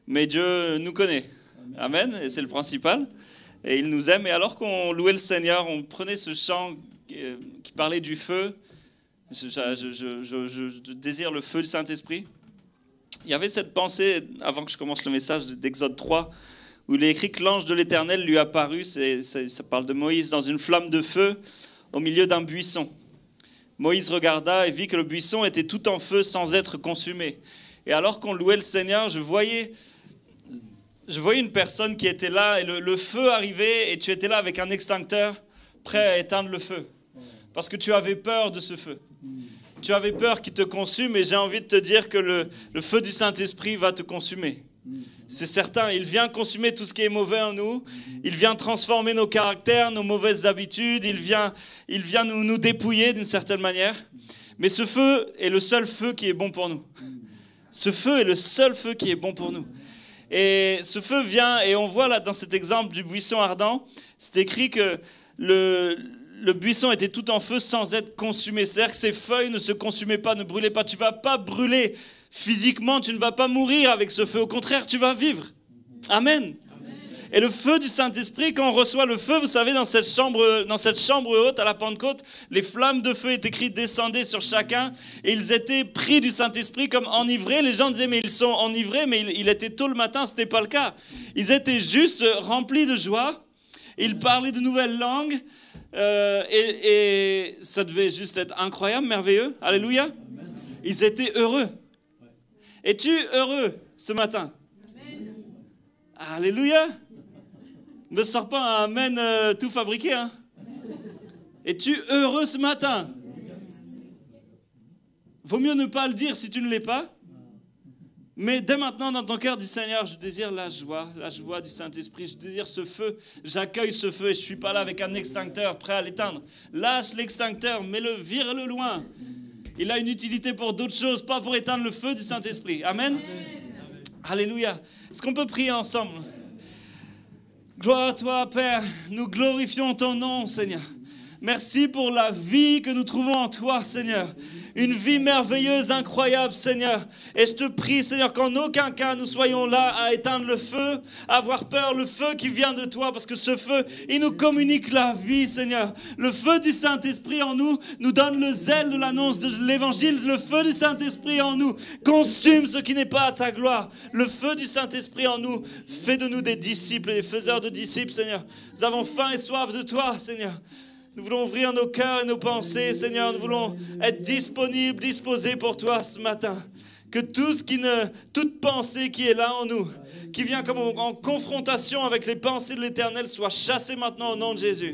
Speaker 7: Mais Dieu nous connaît. Amen. Et c'est le principal. Et il nous aime. Et alors qu'on louait le Seigneur, on prenait ce chant qui parlait du feu. Je désire le feu du Saint-Esprit. Il y avait cette pensée, avant que je commence le message d'Exode 3, où il est écrit que l'ange de l'Éternel lui apparut. Ça parle de Moïse dans une flamme de feu au milieu d'un buisson. Moïse regarda et vit que le buisson était tout en feu sans être consumé. Et alors qu'on louait le Seigneur, je voyais je voyais une personne qui était là et le feu arrivait et tu étais là avec un extincteur prêt à éteindre le feu. Parce que tu avais peur de ce feu. Tu avais peur qu'il te consume et j'ai envie de te dire que le feu du Saint-Esprit va te consumer. C'est certain, il vient consumer tout ce qui est mauvais en nous. Il vient transformer nos caractères, nos mauvaises habitudes. Il vient nous dépouiller d'une certaine manière. Mais ce feu est le seul feu qui est bon pour nous. Ce feu est le seul feu qui est bon pour nous. Et ce feu vient, et on voit là dans cet exemple du buisson ardent, c'est écrit que le buisson était tout en feu sans être consumé. C'est-à-dire que ses feuilles ne se consumaient pas, ne brûlaient pas. Tu ne vas pas brûler physiquement, tu ne vas pas mourir avec ce feu. Au contraire, tu vas vivre. Amen. Et le feu du Saint-Esprit, quand on reçoit le feu, vous savez, dans cette chambre haute à la Pentecôte, les flammes de feu, est écrit, descendaient sur chacun, et ils étaient pris du Saint-Esprit comme enivrés. Les gens disaient, mais ils sont enivrés, mais il était tôt le matin, ce n'était pas le cas. Ils étaient juste remplis de joie, ils parlaient de nouvelles langues, et ça devait juste être incroyable, merveilleux. Alléluia. Ils étaient heureux. Es-tu heureux ce matin? Alléluia. Ne sors pas un amen tout fabriqué. Hein. Es-tu heureux ce matin? Vaut mieux ne pas le dire si tu ne l'es pas. Mais dès maintenant, dans ton cœur, dis Seigneur, je désire la joie du Saint-Esprit. Je désire ce feu. J'accueille ce feu et je ne suis pas là avec un extincteur prêt à l'éteindre. Lâche l'extincteur, mets-le, vire-le loin. Il a une utilité pour d'autres choses, pas pour éteindre le feu du Saint-Esprit. Amen. Alléluia. Est-ce qu'on peut prier ensemble? Gloire à toi, Père. Nous glorifions ton nom, Seigneur. Merci pour la vie que nous trouvons en toi, Seigneur. Une vie merveilleuse, incroyable, Seigneur. Et je te prie, Seigneur, qu'en aucun cas nous soyons là à éteindre le feu, à avoir peur, le feu qui vient de toi, parce que ce feu, il nous communique la vie, Seigneur. Le feu du Saint-Esprit en nous donne le zèle de l'annonce de l'Évangile. Le feu du Saint-Esprit en nous consume ce qui n'est pas à ta gloire. Le feu du Saint-Esprit en nous fait de nous des disciples, des faiseurs de disciples, Seigneur. Nous avons faim et soif de toi, Seigneur. Nous voulons ouvrir nos cœurs et nos pensées, Seigneur. Nous voulons être disponibles, disposés pour toi ce matin. Que toute pensée qui est là en nous, qui vient comme en confrontation avec les pensées de l'Éternel, soit chassée maintenant au nom de Jésus.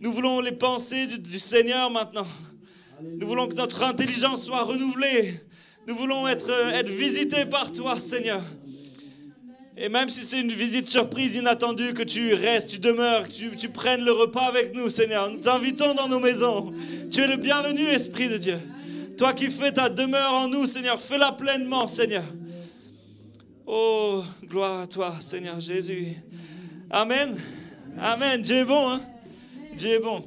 Speaker 7: Nous voulons les pensées du Seigneur maintenant. Nous voulons que notre intelligence soit renouvelée. Nous voulons être visités par toi, Seigneur. Et même si c'est une visite surprise inattendue, que tu restes, tu demeures, que tu prennes le repas avec nous, Seigneur. Nous t'invitons dans nos maisons. Tu es le bienvenu, Esprit de Dieu. Toi qui fais ta demeure en nous, Seigneur, fais-la pleinement, Seigneur. Oh, gloire à toi, Seigneur Jésus. Amen. Amen. Dieu est bon, hein? Dieu est bon.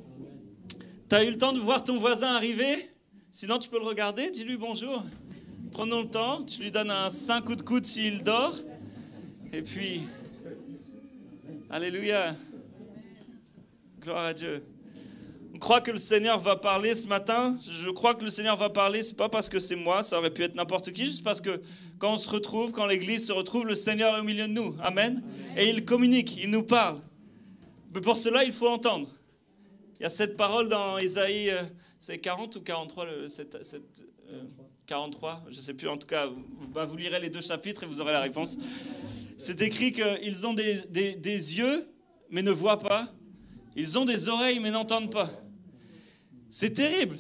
Speaker 7: Tu as eu le temps de voir ton voisin arriver? Sinon, tu peux le regarder. Dis-lui bonjour. Prenons le temps. Tu lui donnes un 5 coups de coude s'il dort. Et puis, alléluia, gloire à Dieu. On croit que le Seigneur va parler ce matin. Je crois que le Seigneur va parler, c'est pas parce que c'est moi, ça aurait pu être n'importe qui, juste parce que quand on se retrouve, quand l'Église se retrouve, le Seigneur est au milieu de nous. Amen. Et il communique, il nous parle. Mais pour cela, il faut entendre. Il y a cette parole dans Ésaïe, c'est 40 ou 43, 43, je ne sais plus, en tout cas, vous lirez les 2 chapitres et vous aurez la réponse. C'est écrit qu'ils ont des yeux, mais ne voient pas. Ils ont des oreilles, mais n'entendent pas. C'est terrible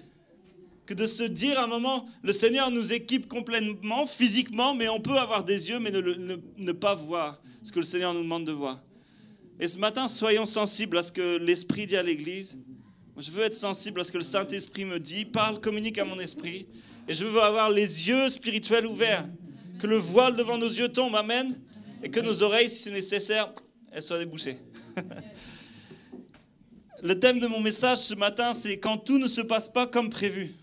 Speaker 7: que de se dire à un moment, le Seigneur nous équipe complètement, physiquement, mais on peut avoir des yeux, mais ne pas voir ce que le Seigneur nous demande de voir. Et ce matin, soyons sensibles à ce que l'Esprit dit à l'Église. Je veux être sensible à ce que le Saint-Esprit me dit, parle, communique à mon esprit. Et je veux avoir les yeux spirituels ouverts, que le voile devant nos yeux tombe, amen, et que nos oreilles, si c'est nécessaire, elles soient débouchées. Le thème de mon message ce matin, c'est « Quand tout ne se passe pas comme prévu ».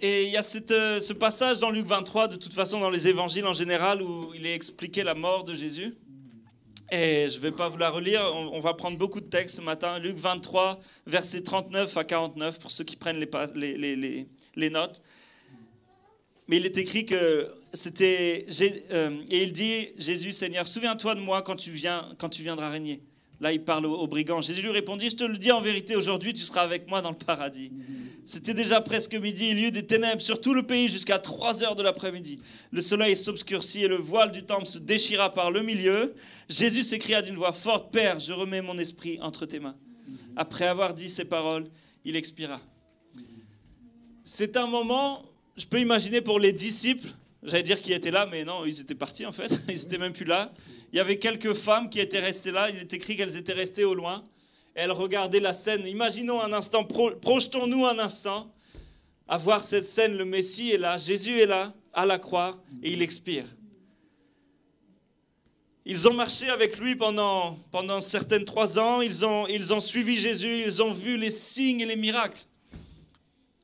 Speaker 7: Et il y a ce passage dans Luc 23, de toute façon dans les évangiles en général, où il est expliqué la mort de Jésus. Et je ne vais pas vous la relire, on va prendre beaucoup de textes ce matin. Luc 23, versets 39 à 49, pour ceux qui prennent les notes. Mais il est écrit que c'était... et il dit, Jésus, Seigneur, souviens-toi de moi quand tu viendras régner. Là, il parle aux brigands. Jésus lui répondit, « Je te le dis en vérité, aujourd'hui, tu seras avec moi dans le paradis. » C'était déjà presque midi. Il y eut des ténèbres sur tout le pays jusqu'à 3 heures de l'après-midi. Le soleil s'obscurcit et le voile du temple se déchira par le milieu. Jésus s'écria d'une voix forte, « Père, je remets mon esprit entre tes mains. » Après avoir dit ces paroles, il expira. C'est un moment, je peux imaginer pour les disciples, j'allais dire qu'ils étaient là, mais non, ils étaient partis en fait, ils n'étaient même plus là. Il y avait quelques femmes qui étaient restées là, il est écrit qu'elles étaient restées au loin. Elles regardaient la scène. Imaginons un instant, projetons-nous un instant à voir cette scène. Le Messie est là, Jésus est là, à la croix, et il expire. Ils ont marché avec lui pendant certaines 3 ans, ils ont suivi Jésus, ils ont vu les signes et les miracles.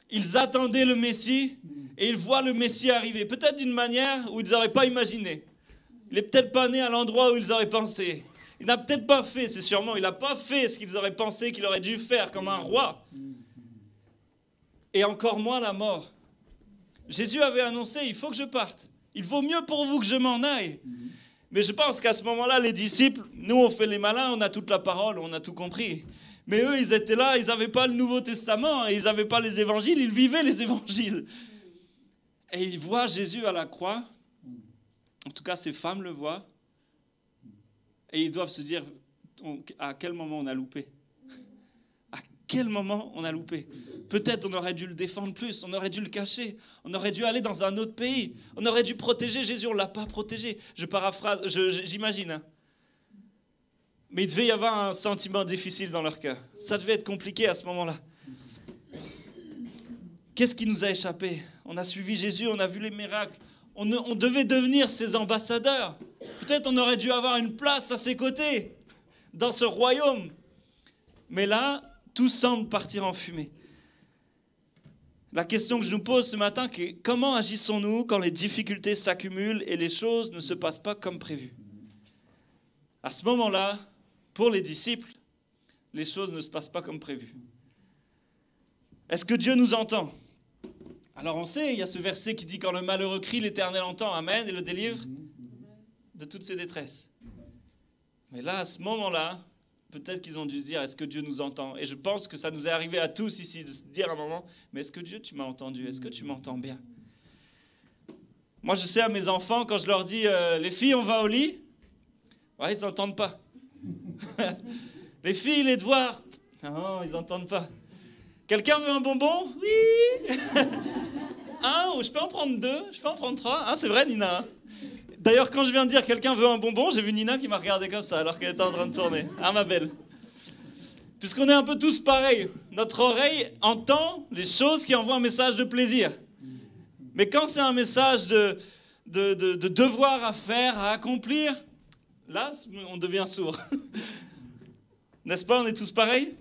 Speaker 7: Ils attendaient le Messie, et ils voient le Messie arriver, peut-être d'une manière où ils n'auraient pas imaginé. Il n'est peut-être pas né à l'endroit où ils auraient pensé. Il n'a peut-être pas fait, c'est sûrement, il n'a pas fait ce qu'ils auraient pensé qu'il aurait dû faire comme un roi. Et encore moins la mort. Jésus avait annoncé, il faut que je parte. Il vaut mieux pour vous que je m'en aille. Mais je pense qu'à ce moment-là, les disciples, nous on fait les malins, on a toute la parole, on a tout compris. Mais eux, ils étaient là, ils n'avaient pas le Nouveau Testament, et ils n'avaient pas les évangiles, ils vivaient les évangiles. Et ils voient Jésus à la croix. En tout cas, ces femmes le voient. Et ils doivent se dire, à quel moment on a loupé? À quel moment on a loupé? Peut-être on aurait dû le défendre plus, on aurait dû le cacher, on aurait dû aller dans un autre pays, on aurait dû protéger Jésus, on ne l'a pas protégé. Je paraphrase, j'imagine. Hein. Mais il devait y avoir un sentiment difficile dans leur cœur. Ça devait être compliqué à ce moment-là. Qu'est-ce qui nous a échappé? On a suivi Jésus, on a vu les miracles. On devait devenir ses ambassadeurs. Peut-être on aurait dû avoir une place à ses côtés dans ce royaume. Mais là, tout semble partir en fumée. La question que je nous pose ce matin, c'est comment agissons-nous quand les difficultés s'accumulent et les choses ne se passent pas comme prévu? À ce moment-là, pour les disciples, les choses ne se passent pas comme prévu. Est-ce que Dieu nous entend? Alors on sait, il y a ce verset qui dit « Quand le malheureux crie, l'Éternel entend, Amen, et le délivre de toutes ses détresses. » Mais là, à ce moment-là, peut-être qu'ils ont dû se dire « Est-ce que Dieu nous entend ?» Et je pense que ça nous est arrivé à tous ici de se dire à un moment « Mais est-ce que Dieu, tu m'as entendu? Est-ce que tu m'entends bien ?» Moi, je sais à mes enfants, quand je leur dis « Les filles, on va au lit ?» Ouais, ils n'entendent pas. Les filles, les devoirs. Non, ils n'entendent pas. Quelqu'un veut un bonbon? Oui. Ou je peux en prendre 2, je peux en prendre 3. C'est vrai, Nina. D'ailleurs, quand je viens de dire quelqu'un veut un bonbon, j'ai vu Nina qui m'a regardé comme ça alors qu'elle était en train de tourner. Ma belle. Puisqu'on est un peu tous pareils. Notre oreille entend les choses qui envoient un message de plaisir. Mais quand c'est un message de devoir à faire, à accomplir, là, on devient sourd. N'est-ce pas, on est tous pareils?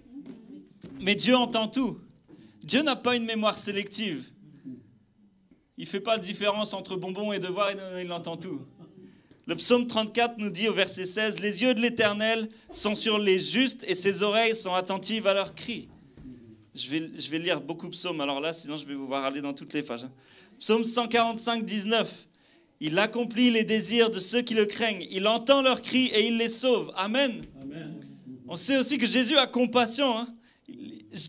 Speaker 7: Mais Dieu entend tout. Dieu n'a pas une mémoire sélective. Il ne fait pas de différence entre bonbons et devoirs, il entend tout. Le psaume 34 nous dit au verset 16, « Les yeux de l'Éternel sont sur les justes et ses oreilles sont attentives à leurs cris. » Je vais lire beaucoup de psaumes, alors là, sinon je vais vous voir aller dans toutes les pages. Psaume 145, 19. « Il accomplit les désirs de ceux qui le craignent. Il entend leurs cris et il les sauve. » Amen. Amen. On sait aussi que Jésus a compassion.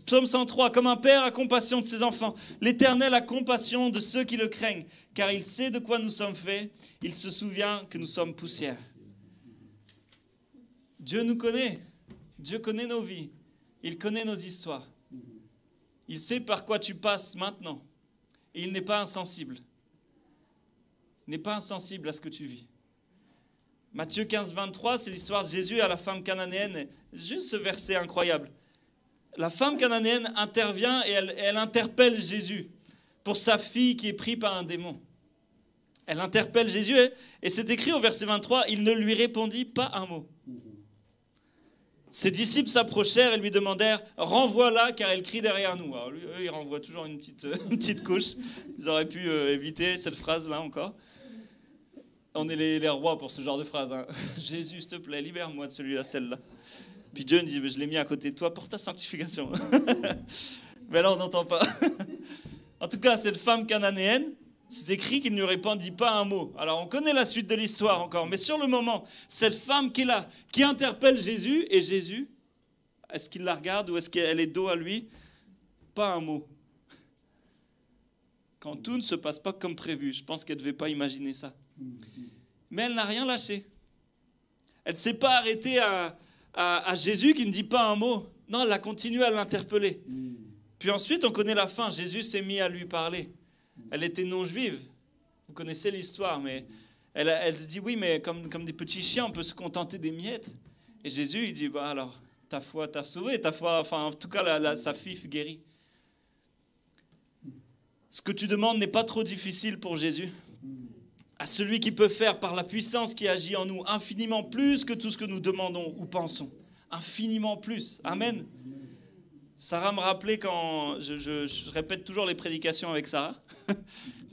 Speaker 7: Psaume 103, « Comme un père a compassion de ses enfants, l'Éternel a compassion de ceux qui le craignent, car il sait de quoi nous sommes faits, il se souvient que nous sommes poussière. » Dieu nous connaît, Dieu connaît nos vies, il connaît nos histoires. Il sait par quoi tu passes maintenant, et il n'est pas insensible. Il n'est pas insensible à ce que tu vis. Matthieu 15, 23, c'est l'histoire de Jésus à la femme cananéenne. Juste ce verset incroyable. La femme cananéenne intervient et elle interpelle Jésus pour sa fille qui est prise par un démon. Elle interpelle Jésus et c'est écrit au verset 23, il ne lui répondit pas un mot. Ses disciples s'approchèrent et lui demandèrent, renvoie-la car elle crie derrière nous. Alors lui, eux, ils renvoient toujours une petite couche. Ils auraient pu éviter cette phrase-là encore. On est les rois pour ce genre de phrase. Hein. Jésus, s'il te plaît, libère-moi de celui-là, celle-là. Puis Dieu nous dit, je l'ai mis à côté de toi pour ta sanctification. Mais là, on n'entend pas. En tout cas, cette femme cananéenne, c'est écrit qu'il ne lui répondit pas un mot. Alors on connaît la suite de l'histoire encore, mais sur le moment, cette femme qui est là, qui interpelle Jésus, et Jésus, est-ce qu'il la regarde ou est-ce qu'elle est dos à lui? Pas un mot. Quand tout ne se passe pas comme prévu, je pense qu'elle ne devait pas imaginer ça. Mais elle n'a rien lâché. Elle ne s'est pas arrêtée à Jésus qui ne dit pas un mot. Non, elle a continué à l'interpeller. Puis ensuite, on connaît la fin. Jésus s'est mis à lui parler. Elle était non-juive. Vous connaissez l'histoire, mais elle dit oui, mais comme des petits chiens, on peut se contenter des miettes. Et Jésus, il dit, bah alors, ta foi t'a sauvé, ta foi, enfin, en tout cas, sa fille fut guérie. Ce que tu demandes n'est pas trop difficile pour Jésus. À celui qui peut faire par la puissance qui agit en nous infiniment plus que tout ce que nous demandons ou pensons. Infiniment plus. Amen. Sarah me rappelait quand... Je répète toujours les prédications avec Sarah.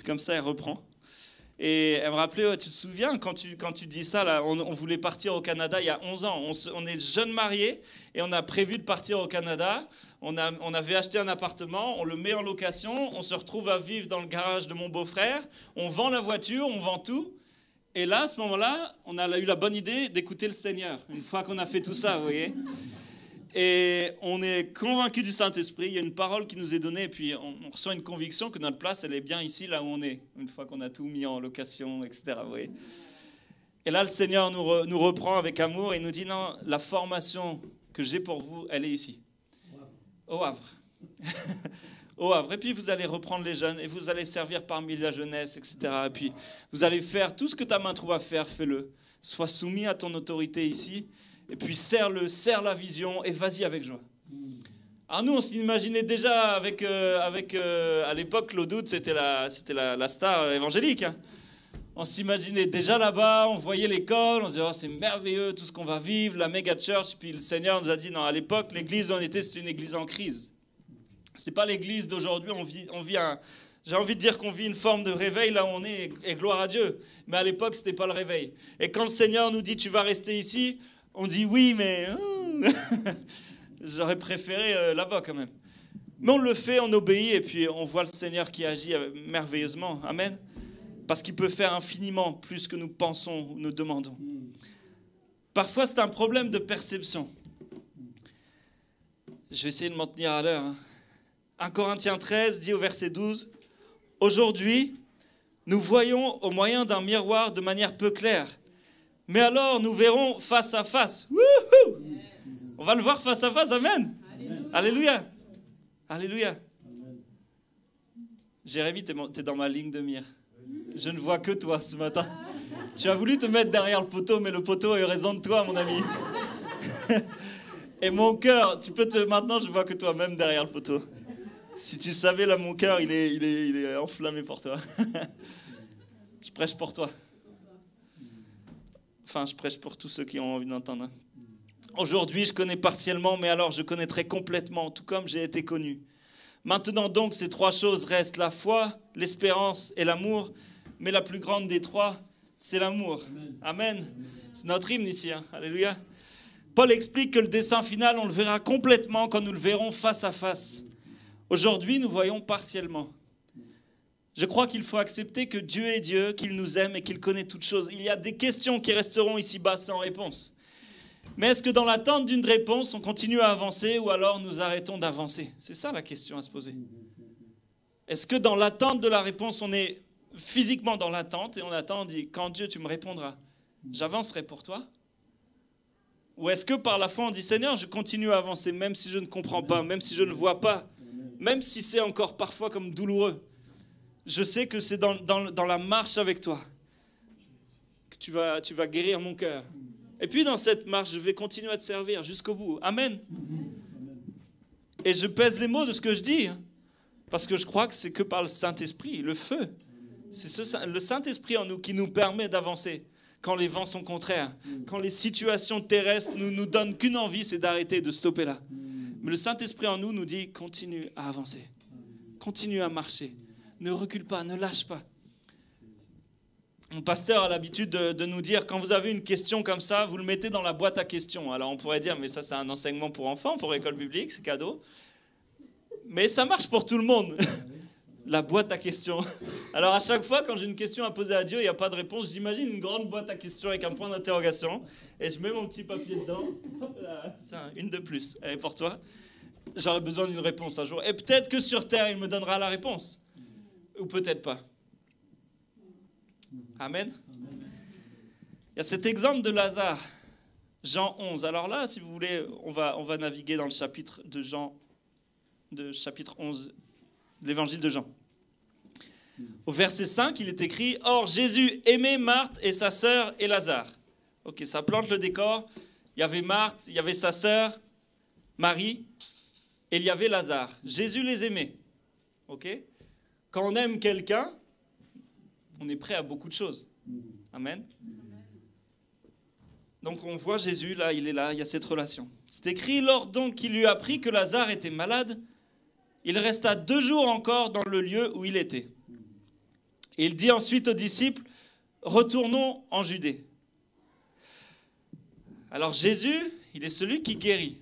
Speaker 7: Comme ça, elle reprend. Et elle me rappelait, ouais, tu te souviens, quand tu dis ça, là, on voulait partir au Canada il y a 11 ans. On est jeunes mariés et on a prévu de partir au Canada. On avait acheté un appartement, on le met en location, on se retrouve à vivre dans le garage de mon beau-frère, on vend la voiture, on vend tout. Et là, à ce moment-là, on a eu la bonne idée d'écouter le Seigneur. Une fois qu'on a fait tout ça, vous voyez. Et on est convaincu du Saint-Esprit, il y a une parole qui nous est donnée, et puis on ressent une conviction que notre place, elle est bien ici, là où on est, une fois qu'on a tout mis en location, etc. Vous voyez. Et là, le Seigneur nous reprend avec amour et nous dit, non, la formation que j'ai pour vous, elle est ici, au Havre. Au Havre. Et puis vous allez reprendre les jeunes, et vous allez servir parmi la jeunesse, etc. Et puis vous allez faire tout ce que ta main trouve à faire, fais-le. Sois soumis à ton autorité ici. Et puis serre la vision et vas-y avec joie. Alors nous, on s'imaginait déjà avec à l'époque, l'Audoute, c'était la star évangélique. Hein. On s'imaginait déjà là-bas, on voyait l'école, on se disait oh, c'est merveilleux tout ce qu'on va vivre, la méga church. Puis le Seigneur nous a dit non, à l'époque, l'église où on était, c'était une église en crise. C'était pas l'église d'aujourd'hui. J'ai envie de dire qu'on vit une forme de réveil là où on est et gloire à Dieu. Mais à l'époque, c'était pas le réveil. Et quand le Seigneur nous dit tu vas rester ici. On dit oui, mais j'aurais préféré là-bas quand même. Mais on le fait, on obéit, et puis on voit le Seigneur qui agit merveilleusement. Amen. Parce qu'il peut faire infiniment plus que nous pensons ou nous demandons. Parfois, c'est un problème de perception. Je vais essayer de m'en tenir à l'heure. 1 Corinthiens 13 dit au verset 12, « Aujourd'hui, nous voyons au moyen d'un miroir de manière peu claire. Mais alors, nous verrons face à face. » Wouhou! On va le voir face à face, amen. Alléluia. Alléluia. Amen. Jérémy, t'es dans ma ligne de mire. Je ne vois que toi ce matin. Tu as voulu te mettre derrière le poteau, mais le poteau a eu raison de toi, mon ami. Et mon cœur, maintenant, je vois que toi, même derrière le poteau. Si tu savais, là, mon cœur, il est enflammé pour toi. Je prêche pour toi. Enfin, je prêche pour tous ceux qui ont envie d'entendre. Aujourd'hui, je connais partiellement, mais alors je connaîtrai complètement, tout comme j'ai été connu. Maintenant donc, ces trois choses restent la foi, l'espérance et l'amour. Mais la plus grande des trois, c'est l'amour. Amen. C'est notre hymne ici. Hein. Alléluia. Paul explique que le dessein final, on le verra complètement quand nous le verrons face à face. Aujourd'hui, nous voyons partiellement. Je crois qu'il faut accepter que Dieu est Dieu, qu'il nous aime et qu'il connaît toutes choses. Il y a des questions qui resteront ici-bas sans réponse. Mais est-ce que dans l'attente d'une réponse, on continue à avancer ou alors nous arrêtons d'avancer? C'est ça la question à se poser. Est-ce que dans l'attente de la réponse, on est physiquement dans l'attente et on attend, on dit, quand Dieu, tu me répondras, j'avancerai pour toi? Ou est-ce que par la foi, on dit, Seigneur, je continue à avancer, même si je ne comprends pas, même si je ne vois pas, même si c'est encore parfois comme douloureux? Je sais que c'est dans la marche avec toi que tu vas guérir mon cœur. Et puis dans cette marche, je vais continuer à te servir jusqu'au bout. Amen. Et je pèse les mots de ce que je dis, parce que je crois que c'est que par le Saint-Esprit, le feu. C'est le Saint-Esprit en nous qui nous permet d'avancer quand les vents sont contraires, quand les situations terrestres nous donnent qu'une envie, c'est d'arrêter, de stopper là. Mais le Saint-Esprit en nous dit, continue à avancer, continue à marcher. Ne recule pas, ne lâche pas. Mon pasteur a l'habitude de nous dire, quand vous avez une question comme ça, vous le mettez dans la boîte à questions. Alors on pourrait dire, mais ça c'est un enseignement pour enfants, pour l'école biblique, c'est cadeau. Mais ça marche pour tout le monde. La boîte à questions. Alors à chaque fois, quand j'ai une question à poser à Dieu, il n'y a pas de réponse, j'imagine une grande boîte à questions avec un point d'interrogation, et je mets mon petit papier dedans. Hop là, ça, une de plus. Elle est pour toi. J'aurai besoin d'une réponse un jour. Et peut-être que sur Terre, il me donnera la réponse. Ou peut-être pas. Amen. Il y a cet exemple de Lazare, Jean 11. Alors là, si vous voulez, on va naviguer dans le chapitre de Jean, chapitre 11, de l'évangile de Jean. Au verset 5, il est écrit « Or, Jésus aimait Marthe et sa sœur et Lazare. » Ok, ça plante le décor. Il y avait Marthe, il y avait sa sœur, Marie, et il y avait Lazare. Jésus les aimait. Ok ? Quand on aime quelqu'un, on est prêt à beaucoup de choses. Amen. Donc on voit Jésus, là, il est là, il y a cette relation. C'est écrit, lors donc qu'il lui apprit que Lazare était malade, il resta 2 jours encore dans le lieu où il était. Et il dit ensuite aux disciples, retournons en Judée. Alors Jésus, il est celui qui guérit.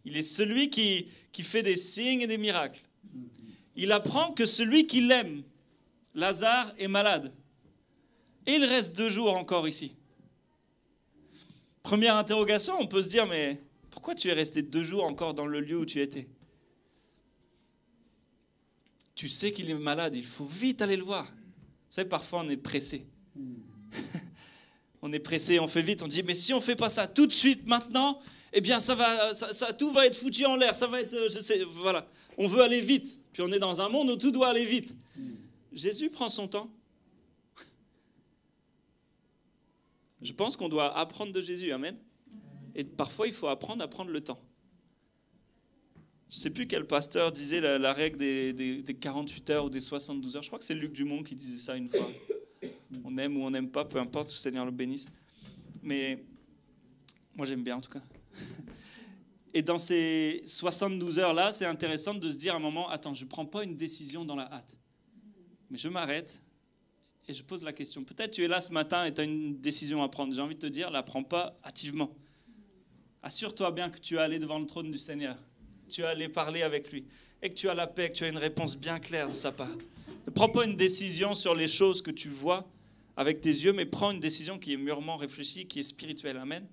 Speaker 7: Il est celui qui fait des signes et des miracles. Il apprend que celui qui l'aime, Lazare, est malade. Et il reste 2 jours encore ici. Première interrogation, on peut se dire, mais pourquoi tu es resté 2 jours encore dans le lieu où tu étais ? Tu sais qu'il est malade, il faut vite aller le voir. Vous savez, parfois on est pressé. On est pressé, on fait vite, on dit, mais si on ne fait pas ça tout de suite, maintenant, eh bien tout va être foutu en l'air, ça va être, voilà. On veut aller vite, puis on est dans un monde où tout doit aller vite. Jésus prend son temps. Je pense qu'on doit apprendre de Jésus, amen. Et parfois, il faut apprendre à prendre le temps. Je ne sais plus quel pasteur disait la règle des 48 heures ou des 72 heures. Je crois que c'est Luc Dumont qui disait ça une fois. On aime ou on n'aime pas, peu importe, que le Seigneur le bénisse. Mais moi, j'aime bien en tout cas. Et dans ces 72 heures-là, c'est intéressant de se dire à un moment, attends, je ne prends pas une décision dans la hâte. Mais je m'arrête et je pose la question. Peut-être tu es là ce matin et tu as une décision à prendre. J'ai envie de te dire, la prends pas hâtivement. Assure-toi bien que tu es allé devant le trône du Seigneur. Tu es allé parler avec lui. Et que tu as la paix, que tu as une réponse bien claire de sa part. Ne prends pas une décision sur les choses que tu vois avec tes yeux, mais prends une décision qui est mûrement réfléchie, qui est spirituelle. Amen.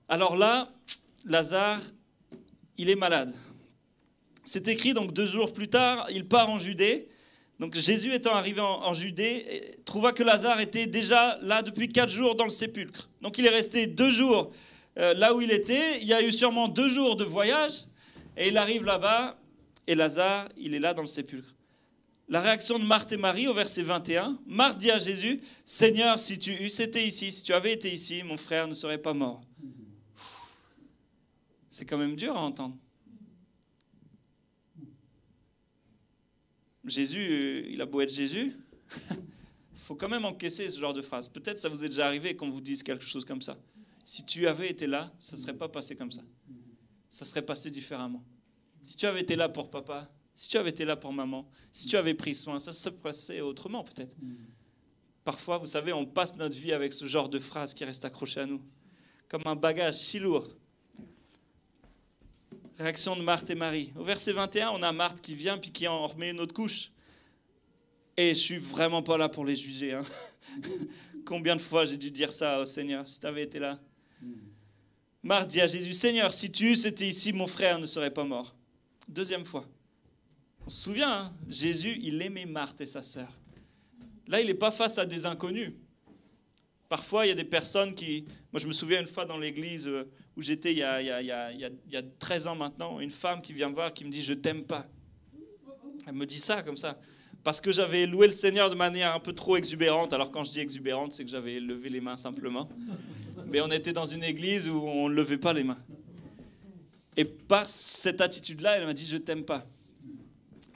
Speaker 7: Alors là, Lazare, il est malade. C'est écrit, donc 2 jours plus tard, il part en Judée. Donc Jésus étant arrivé en Judée, trouva que Lazare était déjà là depuis 4 jours dans le sépulcre. Donc il est resté 2 jours là où il était. Il y a eu sûrement 2 jours de voyage. Et il arrive là-bas, et Lazare, il est là dans le sépulcre. La réaction de Marthe et Marie au verset 21. Marthe dit à Jésus, « Seigneur, si tu eusses été ici, si tu avais été ici, mon frère ne serait pas mort. » C'est quand même dur à entendre. Jésus, il a beau être Jésus, il faut quand même encaisser ce genre de phrase. Peut-être ça vous est déjà arrivé qu'on vous dise quelque chose comme ça. Si tu avais été là, ça ne serait pas passé comme ça. Ça serait passé différemment. Si tu avais été là pour papa, si tu avais été là pour maman, si tu avais pris soin, ça serait passé autrement peut-être. Parfois, vous savez, on passe notre vie avec ce genre de phrases qui restent accrochées à nous. Comme un bagage si lourd. Réaction de Marthe et Marie. Au verset 21, on a Marthe qui vient puis qui en remet une autre couche. Et je suis vraiment pas là pour les juger. Hein. Combien de fois j'ai dû dire ça au Seigneur, si tu avais été là. Marthe dit à Jésus, Seigneur, si tu eusses été ici, mon frère ne serait pas mort. 2e fois. On se souvient, hein, Jésus, il aimait Marthe et sa sœur. Là, il n'est pas face à des inconnus. Parfois, il y a des personnes qui... Moi, je me souviens une fois dans l'église où j'étais il y a 13 ans maintenant, une femme qui vient me voir, qui me dit « Je t'aime pas ». Elle me dit ça comme ça. Parce que j'avais loué le Seigneur de manière un peu trop exubérante. Alors quand je dis exubérante, c'est que j'avais levé les mains simplement. Mais on était dans une église où on ne levait pas les mains. Et par cette attitude-là, elle m'a dit « Je t'aime pas ».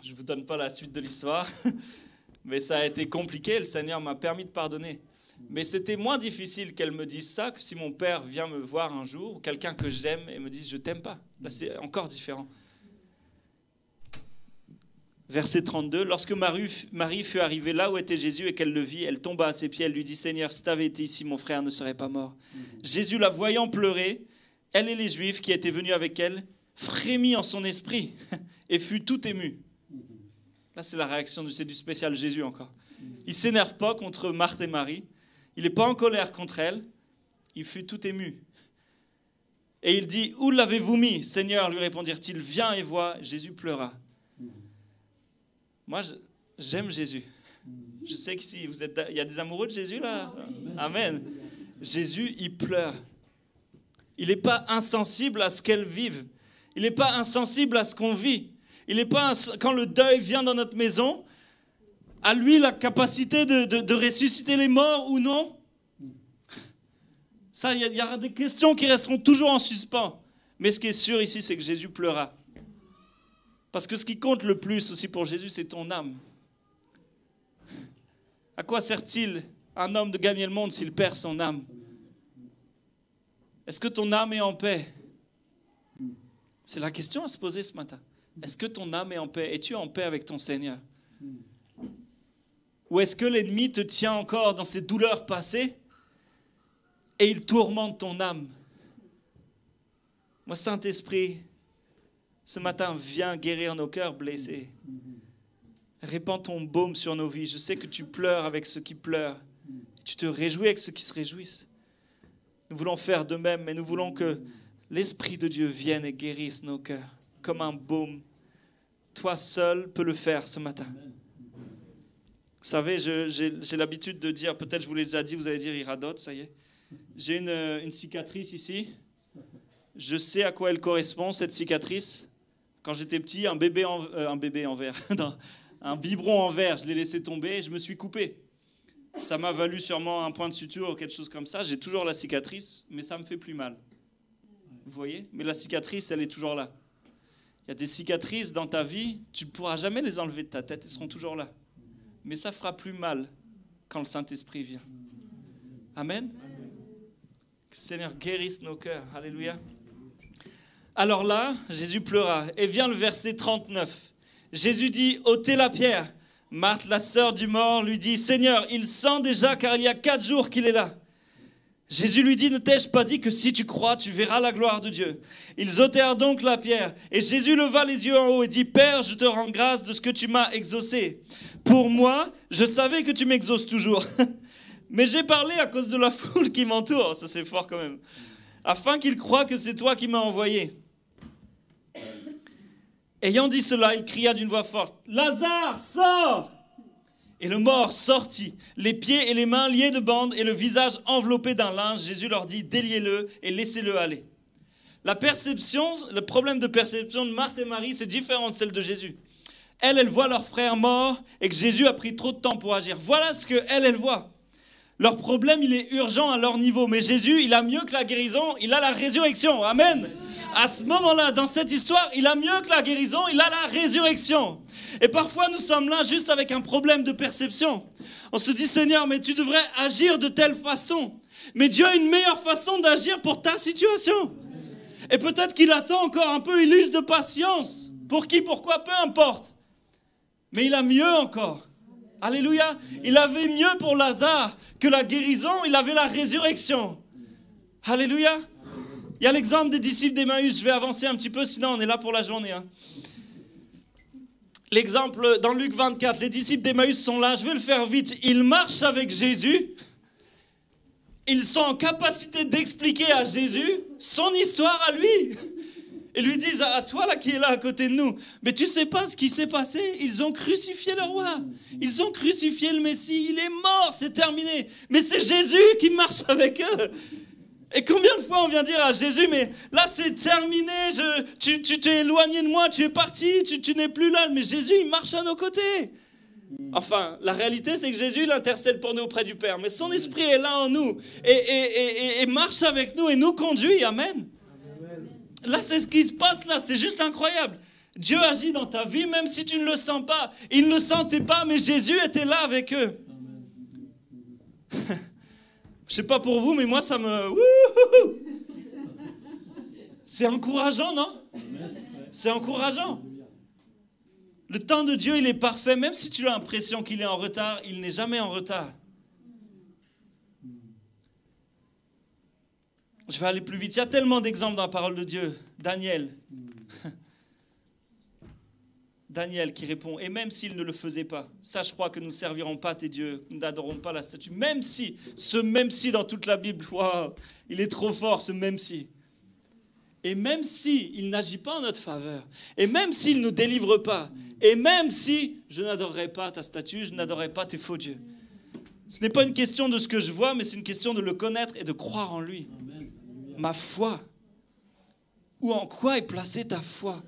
Speaker 7: Je ne vous donne pas la suite de l'histoire. Mais ça a été compliqué, le Seigneur m'a permis de pardonner. Mais c'était moins difficile qu'elle me dise ça que si mon père vient me voir un jour, ou quelqu'un que j'aime et me dise « je t'aime pas ». Là, c'est encore différent. Verset 32, lorsque Marie fut arrivée là où était Jésus et qu'elle le vit, elle tomba à ses pieds, elle lui dit « Seigneur, si tu avais été ici, mon frère ne serait pas mort. » Jésus, la voyant pleurer, elle et les Juifs qui étaient venus avec elle, frémit en son esprit et fut tout ému. Là, c'est la réaction, c'est du spécial Jésus encore. Il ne s'énerve pas contre Marthe et Marie. Il n'est pas en colère contre elles. Il fut tout ému. Et il dit, où l'avez-vous mis, Seigneur, lui répondirent-ils, viens et vois. Jésus pleura. Moi, j'aime Jésus. Je sais qu'ici, il y a des amoureux de Jésus là. Amen. Jésus, il pleure. Il n'est pas insensible à ce qu'elles vivent. Il n'est pas insensible à ce qu'on vit. Il n'est pas, quand le deuil vient dans notre maison, à lui la capacité de ressusciter les morts ou non. Ça, il y aura des questions qui resteront toujours en suspens. Mais ce qui est sûr ici, c'est que Jésus pleura. Parce que ce qui compte le plus aussi pour Jésus, c'est ton âme. À quoi sert-il un homme de gagner le monde s'il perd son âme? Est-ce que ton âme est en paix? C'est la question à se poser ce matin. Est-ce que ton âme est en paix? Es-tu en paix avec ton Seigneur? Ou est-ce que l'ennemi te tient encore dans ses douleurs passées et il tourmente ton âme? Moi, Saint-Esprit, ce matin, viens guérir nos cœurs blessés. Répands ton baume sur nos vies. Je sais que tu pleures avec ceux qui pleurent. Tu te réjouis avec ceux qui se réjouissent. Nous voulons faire de même, mais nous voulons que l'Esprit de Dieu vienne et guérisse nos cœurs comme un baume. Toi seul peux le faire ce matin. Vous savez, j'ai l'habitude de dire, peut-être je vous l'ai déjà dit, vous allez dire, il radote, ça y est. J'ai une cicatrice ici. Je sais à quoi elle correspond, cette cicatrice. Quand j'étais petit, un bébé en verre, un biberon en verre, je l'ai laissé tomber et je me suis coupé. Ça m'a valu sûrement un point de suture ou quelque chose comme ça. J'ai toujours la cicatrice, mais ça me fait plus mal. Vous voyez? Mais la cicatrice, elle est toujours là. Il y a des cicatrices dans ta vie, tu ne pourras jamais les enlever de ta tête, elles seront toujours là. Mais ça fera plus mal quand le Saint-Esprit vient. Amen. Que le Seigneur guérisse nos cœurs. Alléluia. Alors là, Jésus pleura. Et vient le verset 39. Jésus dit, ôtez la pierre. Marthe, la sœur du mort, lui dit, Seigneur, il sent déjà car il y a 4 jours qu'il est là. Jésus lui dit, ne t'ai-je pas dit que si tu crois, tu verras la gloire de Dieu? Ils ôtèrent donc la pierre. Et Jésus leva les yeux en haut et dit, Père, je te rends grâce de ce que tu m'as exaucé. Pour moi, je savais que tu m'exauces toujours. Mais j'ai parlé à cause de la foule qui m'entoure. Ça, c'est fort quand même. Afin qu'ils croient que c'est toi qui m'as envoyé. Ayant dit cela, il cria d'une voix forte, Lazare, sors! Et le mort sortit, les pieds et les mains liés de bandes et le visage enveloppé d'un linge. Jésus leur dit, déliez-le et laissez-le aller. Le problème de perception de Marthe et Marie, c'est différent de celle de Jésus. Elles voient leur frère mort et que Jésus a pris trop de temps pour agir. Voilà ce qu'elles voient. Leur problème, il est urgent à leur niveau. Mais Jésus, il a mieux que la guérison, il a la résurrection. Amen. À ce moment-là, dans cette histoire, il a mieux que la guérison, il a la résurrection. Et parfois, nous sommes là juste avec un problème de perception. On se dit, Seigneur, mais tu devrais agir de telle façon. Mais Dieu a une meilleure façon d'agir pour ta situation. Et peut-être qu'il attend encore un peu, il use de patience. Pour qui, pourquoi, peu importe. Mais il a mieux encore. Alléluia. Il avait mieux pour Lazare que la guérison, il avait la résurrection. Alléluia. Il y a l'exemple des disciples d'Emmaüs. Je vais avancer un petit peu, sinon on est là pour la journée. L'exemple dans Luc 24, les disciples d'Emmaüs sont là, je vais le faire vite. Ils marchent avec Jésus. Ils sont en capacité d'expliquer à Jésus son histoire à lui. Ils lui disent, à toi là qui est là à côté de nous, mais tu sais pas ce qui s'est passé? Ils ont crucifié le roi. Ils ont crucifié le Messie. Il est mort, c'est terminé. Mais c'est Jésus qui marche avec eux. Et combien de fois on vient dire à Jésus, mais là c'est terminé, tu t'es éloigné de moi, tu es parti, tu n'es plus là. Mais Jésus, il marche à nos côtés. Enfin, la réalité, c'est que Jésus, il intercède pour nous auprès du Père. Mais son esprit est là en nous et marche avec nous et nous conduit. Amen. Là, c'est ce qui se passe là, c'est juste incroyable. Dieu agit dans ta vie, même si tu ne le sens pas. Ils ne le sentaient pas, mais Jésus était là avec eux. Je sais pas pour vous, mais moi, ça me... C'est encourageant, non? C'est encourageant. Le temps de Dieu, il est parfait. Même si tu as l'impression qu'il est en retard, il n'est jamais en retard. Je vais aller plus vite. Il y a tellement d'exemples dans la parole de Dieu. Daniel. Daniel qui répond, et même s'il ne le faisait pas, ça je crois que nous ne servirons pas tes dieux, nous n'adorons pas la statue. Même si, ce même si dans toute la Bible, wow, il est trop fort ce même si. Et même si il n'agit pas en notre faveur, et même s'il ne nous délivre pas, et même si je n'adorerai pas ta statue, je n'adorerai pas tes faux dieux. Ce n'est pas une question de ce que je vois, mais c'est une question de le connaître et de croire en lui. Ma foi. Ou en quoi est placée ta foi?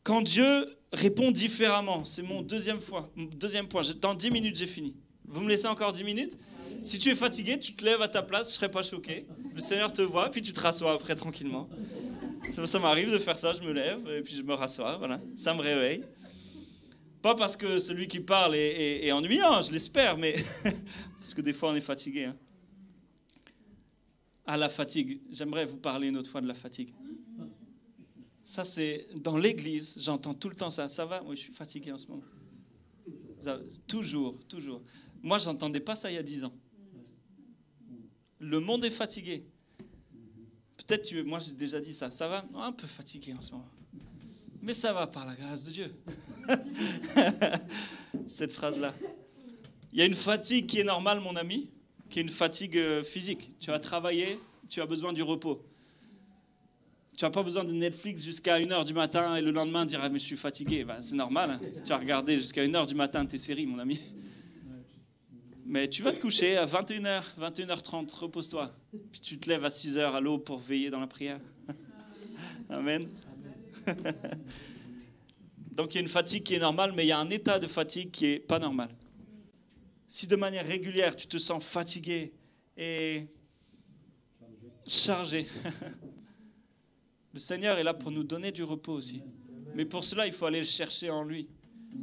Speaker 7: Quand Dieu répond différemment, c'est mon deuxième point. Dans 10 minutes, j'ai fini. Vous me laissez encore 10 minutes? Si tu es fatigué, tu te lèves à ta place, je ne serai pas choqué. Le Seigneur te voit, puis tu te rassois après tranquillement. Ça m'arrive de faire ça, je me lève, et puis je me rassois, voilà. Ça me réveille. Pas parce que celui qui parle est ennuyant, je l'espère, mais parce que des fois on est fatigué. Hein. Ah, la fatigue. J'aimerais vous parler une autre fois de la fatigue. Ça, c'est dans l'église, j'entends tout le temps ça. Ça va? Oui, je suis fatigué en ce moment. Toujours. Moi, je n'entendais pas ça il y a 10 ans. Le monde est fatigué. Peut-être, moi, j'ai déjà dit ça. Ça va? Un peu fatigué en ce moment. Mais ça va par la grâce de Dieu. Cette phrase-là. Il y a une fatigue qui est normale, mon ami, qui est une fatigue physique. Tu as travaillé, tu as besoin du repos. Tu n'as pas besoin de Netflix jusqu'à 1h du matin et le lendemain dire ah, mais je suis fatigué. Ben, c'est normal. Hein. Tu as regardé jusqu'à 1h du matin tes séries, mon ami. Mais tu vas te coucher à 21h, 21h30, repose-toi. Puis tu te lèves à 6h à l'aube pour veiller dans la prière. Amen. Donc il y a une fatigue qui est normale, mais il y a un état de fatigue qui n'est pas normal. Si de manière régulière, tu te sens fatigué et chargé, le Seigneur est là pour nous donner du repos aussi. Mais pour cela, il faut aller le chercher en lui.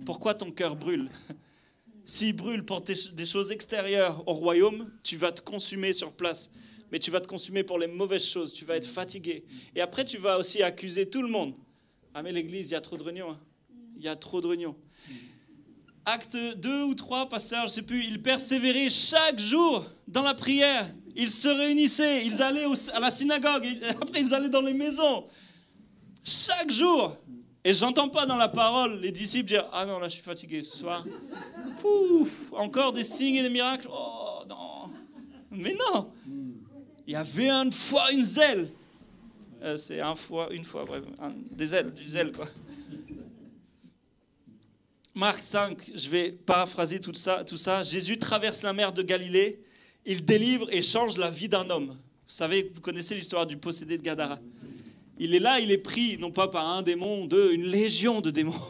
Speaker 7: Pourquoi ton cœur brûle? S'il brûle pour des choses extérieures au royaume, tu vas te consumer sur place. Mais tu vas te consumer pour les mauvaises choses. Tu vas être fatigué. Et après, tu vas aussi accuser tout le monde. Ah mais l'église, il y a trop de réunions. Hein. Il y a trop de réunions. Acte 2 ou 3, pasteur, je ne sais plus, ils persévéraient chaque jour dans la prière. Ils se réunissaient, ils allaient à la synagogue, après ils allaient dans les maisons. Chaque jour. Et je n'entends pas dans la parole les disciples dire « Ah non, là je suis fatigué ce soir. Pouf, encore des signes et des miracles. Oh non. » Mais non. Il y avait une foi, une zèle. C'est une fois, bref, du zèle quoi. Marc 5, je vais paraphraser tout ça. Jésus traverse la mer de Galilée, il délivre et change la vie d'un homme. Vous savez, vous connaissez l'histoire du possédé de Gadara. Il est là, il est pris, non pas par un démon, deux, une légion de démons.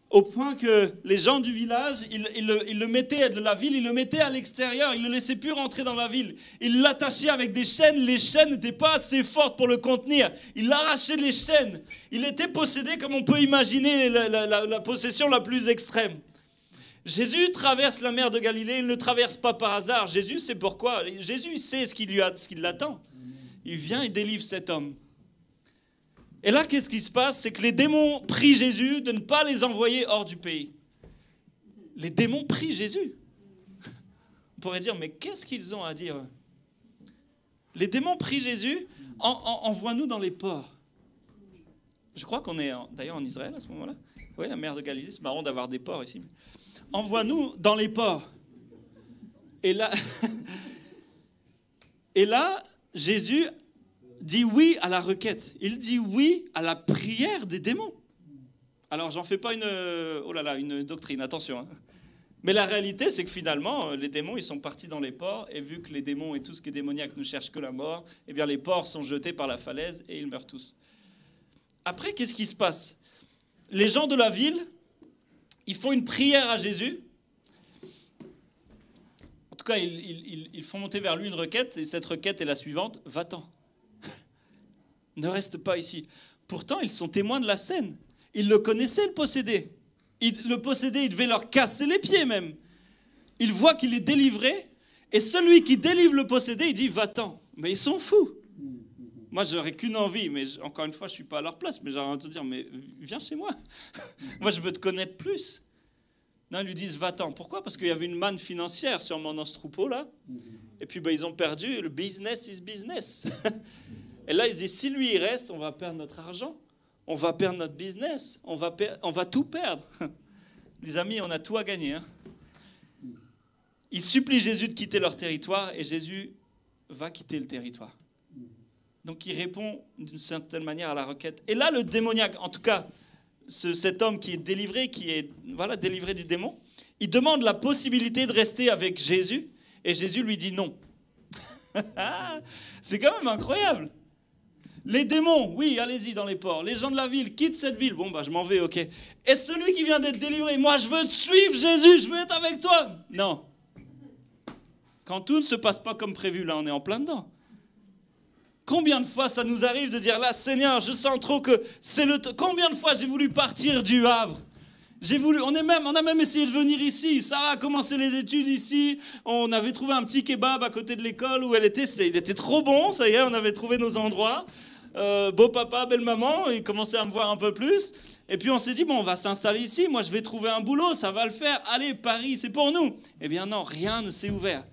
Speaker 7: Au point que les gens du village, ils le mettaient de la ville, ils le mettaient à l'extérieur, ils ne le laissaient plus rentrer dans la ville. Ils l'attachaient avec des chaînes, les chaînes n'étaient pas assez fortes pour le contenir. Ils arrachaient les chaînes. Il était possédé comme on peut imaginer la possession la plus extrême. Jésus traverse la mer de Galilée, il ne traverse pas par hasard. Jésus sait pourquoi. Jésus sait ce qui l'attend. Il vient et délivre cet homme. Et là, qu'est-ce qui se passe? C'est que les démons prient Jésus de ne pas les envoyer hors du pays. Les démons prient Jésus. On pourrait dire, mais qu'est-ce qu'ils ont à dire? Les démons prient Jésus, envoie-nous dans les ports. Je crois qu'on est d'ailleurs en Israël à ce moment-là. Oui, la mer de Galilée, c'est marrant d'avoir des ports ici. Envoie-nous dans les ports. Et là, Jésus dit oui à la requête. Il dit oui à la prière des démons. Alors, j'en fais pas une doctrine, attention. Hein. Mais la réalité, c'est que finalement, les démons, ils sont partis dans les ports, et vu que les démons et tout ce qui est démoniaque ne cherchent que la mort, eh bien, les porcs sont jetés par la falaise et ils meurent tous. Après, qu'est-ce qui se passe? Les gens de la ville, ils font une prière à Jésus. En tout cas, ils font monter vers lui une requête, et cette requête est la suivante: va-t'en. Ne reste pas ici. Pourtant, ils sont témoins de la scène. Ils le connaissaient, le possédé. Le possédé, il devait leur casser les pieds même. Ils voient qu'il est délivré, et celui qui délivre le possédé, il dit va-t'en. Mais ils sont fous. Moi, j'aurais qu'une envie, mais encore une fois, je ne suis pas à leur place, mais j'aurais envie de te dire, mais viens chez moi. Moi, je veux te connaître plus. Non, ils lui disent va-t'en. Pourquoi? Parce qu'il y avait une manne financière sûrement dans ce troupeau-là. Et puis, ils ont perdu. Le business is business. Et là, il se dit, si lui, il reste, on va perdre notre argent, on va perdre notre business, on va tout perdre. Les amis, on a tout à gagner. Hein. Ils supplient Jésus de quitter leur territoire et Jésus va quitter le territoire. Donc il répond d'une certaine manière à la requête. Et là, le démoniaque, en tout cas, cet homme qui est délivré délivré du démon, il demande la possibilité de rester avec Jésus et Jésus lui dit non. C'est quand même incroyable. Les démons, oui, allez-y dans les ports. Les gens de la ville, quittent cette ville. Bon, je m'en vais, ok. Et celui qui vient d'être délivré, moi, je veux te suivre, Jésus, je veux être avec toi. Non. Quand tout ne se passe pas comme prévu, là, on est en plein dedans. Combien de fois ça nous arrive de dire, là, Seigneur, je sens trop que c'est le... Combien de fois j'ai voulu partir du Havre ? On a même essayé de venir ici. Sarah a commencé les études ici. On avait trouvé un petit kebab à côté de l'école où elle était. Il était trop bon, ça y est, on avait trouvé nos endroits. Beau papa, belle maman, ils commençaient à me voir un peu plus. Et puis on s'est dit, bon, on va s'installer ici. Moi, je vais trouver un boulot, ça va le faire. Allez, Paris, c'est pour nous. Eh bien non, rien ne s'est ouvert.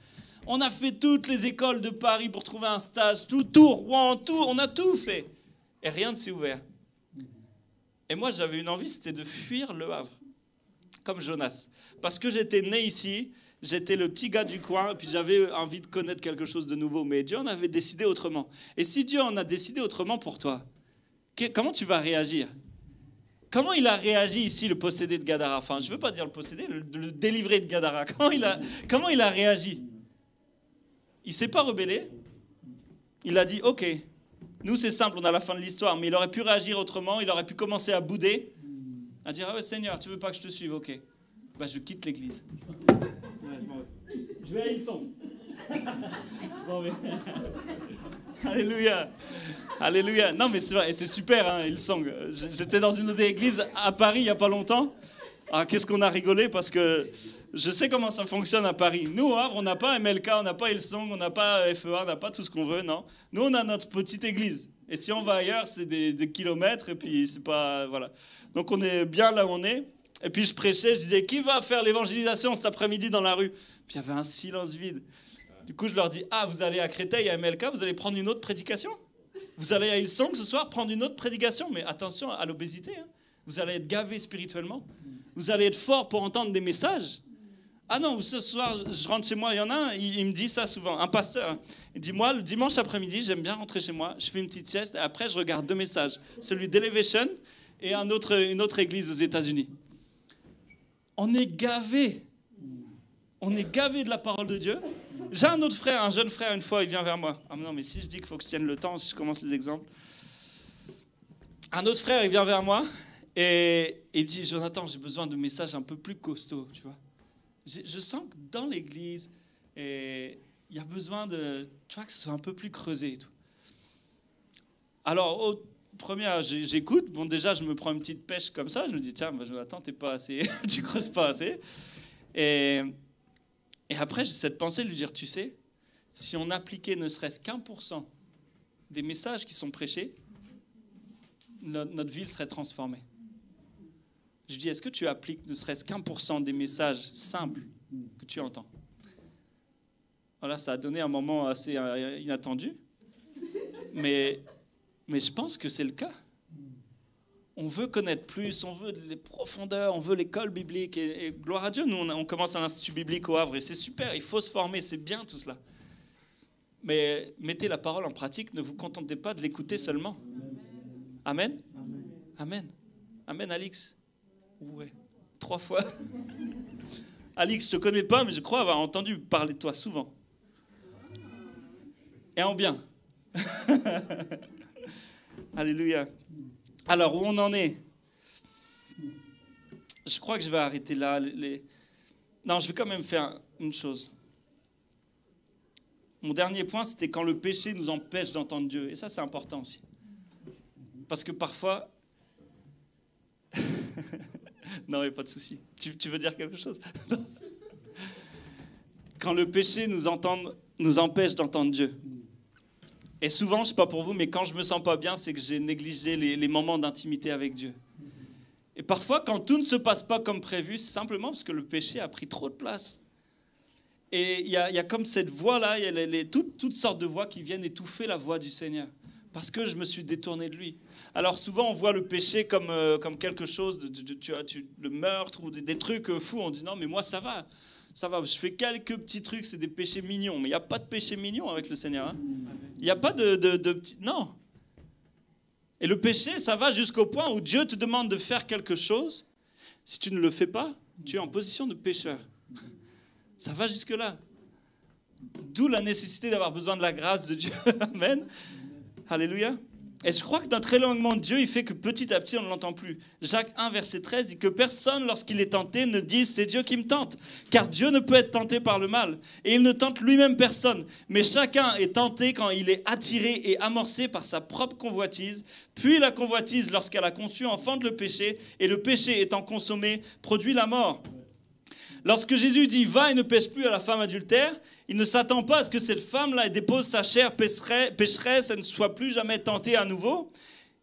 Speaker 7: On a fait toutes les écoles de Paris pour trouver un stage, tout, Rouen, tout. On a tout fait. Et rien ne s'est ouvert. Et moi, j'avais une envie, c'était de fuir le Havre, comme Jonas. Parce que j'étais né ici, j'étais le petit gars du coin, et puis j'avais envie de connaître quelque chose de nouveau. Mais Dieu en avait décidé autrement. Et si Dieu en a décidé autrement pour toi, comment tu vas réagir ? Comment il a réagi ici, le possédé de Gadara ? Enfin, je ne veux pas dire le possédé, le délivré de Gadara. Comment il a réagi ? Il ne s'est pas rebellé. Il a dit, ok, nous c'est simple, on a la fin de l'histoire, mais il aurait pu réagir autrement, il aurait pu commencer à bouder, à dire, ah ouais Seigneur, tu veux pas que je te suive, ok. Je quitte l'église. Je vais à Ilson. Alléluia. Alléluia. Non mais c'est vrai, c'est super, hein, Ilson. J'étais dans une autre église à Paris il n'y a pas longtemps. Ah, qu'est-ce qu'on a rigolé parce que je sais comment ça fonctionne à Paris. Nous, au Havre, on n'a pas MLK, on n'a pas Hillsong, on n'a pas FEA, on n'a pas tout ce qu'on veut, non. Nous, on a notre petite église. Et si on va ailleurs, c'est des kilomètres, et puis c'est pas... Voilà. Donc on est bien là où on est. Et puis je prêchais, je disais, qui va faire l'évangélisation cet après-midi dans la rue ? Puis il y avait un silence vide. Du coup, je leur dis, ah, vous allez à Créteil, à MLK, vous allez prendre une autre prédication ? Vous allez à Hillsong ce soir prendre une autre prédication ? Mais attention à l'obésité, hein. Vous allez être gavé spirituellement. Vous allez être fort pour entendre des messages. Ah non, ce soir, je rentre chez moi, il y en a un, il me dit ça souvent, un pasteur. Hein. Il dit, moi, le dimanche après-midi, j'aime bien rentrer chez moi, je fais une petite sieste, et après, je regarde 2 messages. Celui d'Elevation et une autre église aux États-Unis. On est gavé. On est gavé de la parole de Dieu. J'ai un autre frère, un jeune frère, une fois, il vient vers moi. Ah non, mais si je dis qu'il faut que je tienne le temps, si je commence les exemples. Un autre frère, il vient vers moi, et il me dit, Jonathan, j'ai besoin de messages un peu plus costauds, tu vois. Je sens que dans l'église, il y a besoin de, tu vois, que ce soit un peu plus creusé et tout. Alors, première, j'écoute. Bon, déjà, je me prends une petite pêche comme ça. Je me dis, tiens, Jonathan, t'es pas assez, tu creuses pas assez. Et après, j'ai cette pensée de lui dire, tu sais, si on appliquait ne serait-ce qu'1% des messages qui sont prêchés, notre ville serait transformée. Je dis, est-ce que tu appliques ne serait-ce qu'1% des messages simples que tu entends ? Voilà, ça a donné un moment assez inattendu. Mais je pense que c'est le cas. On veut connaître plus, on veut les profondeurs, on veut l'école biblique. Et gloire à Dieu, nous, on commence un institut biblique au Havre. Et c'est super, il faut se former, c'est bien tout cela. Mais mettez la parole en pratique, ne vous contentez pas de l'écouter seulement. Amen. Amen. Amen, Alix. Ouais, 3 fois. Alix, je te connais pas, mais je crois avoir entendu parler de toi souvent. Et en bien. Alléluia. Alors, où on en est ? Je crois que je vais arrêter là. Non, je vais quand même faire une chose. Mon dernier point, c'était quand le péché nous empêche d'entendre Dieu. Et ça, c'est important aussi. Parce que parfois... Non, il n'y a pas de souci. Tu veux dire quelque chose ? Quand le péché nous empêche d'entendre Dieu. Et souvent, je ne sais pas pour vous, mais quand je ne me sens pas bien, c'est que j'ai négligé les moments d'intimité avec Dieu. Et parfois, quand tout ne se passe pas comme prévu, c'est simplement parce que le péché a pris trop de place. Et il y a comme cette voix-là, il y a toutes sortes de voix qui viennent étouffer la voix du Seigneur. parce que je me suis détourné de lui. Alors souvent, on voit le péché comme quelque chose, le meurtre ou des trucs fous. On dit non, mais moi ça va, je fais quelques petits trucs, c'est des péchés mignons. Mais il n'y a pas de péché mignon avec le Seigneur. Hein. Il n'y a pas de petits... Non. Et le péché, ça va jusqu'au point où Dieu te demande de faire quelque chose. Si tu ne le fais pas, tu es en position de pécheur. Ça va jusque-là. D'où la nécessité d'avoir besoin de la grâce de Dieu. Amen. Alléluia. Et je crois que notre éloignement de Dieu, il fait que petit à petit, on ne l'entend plus. Jacques 1, verset 13, dit que personne, lorsqu'il est tenté, ne dise « c'est Dieu qui me tente ». Car Dieu ne peut être tenté par le mal. Et il ne tente lui-même personne. Mais chacun est tenté quand il est attiré et amorcé par sa propre convoitise. Puis la convoitise, lorsqu'elle a conçu, enfante le péché. Et le péché, étant consommé, produit la mort. Lorsque Jésus dit « va et ne pêche plus à la femme adultère », il ne s'attend pas à ce que cette femme-là dépose sa chair pécheresse et ne soit plus jamais tentée à nouveau.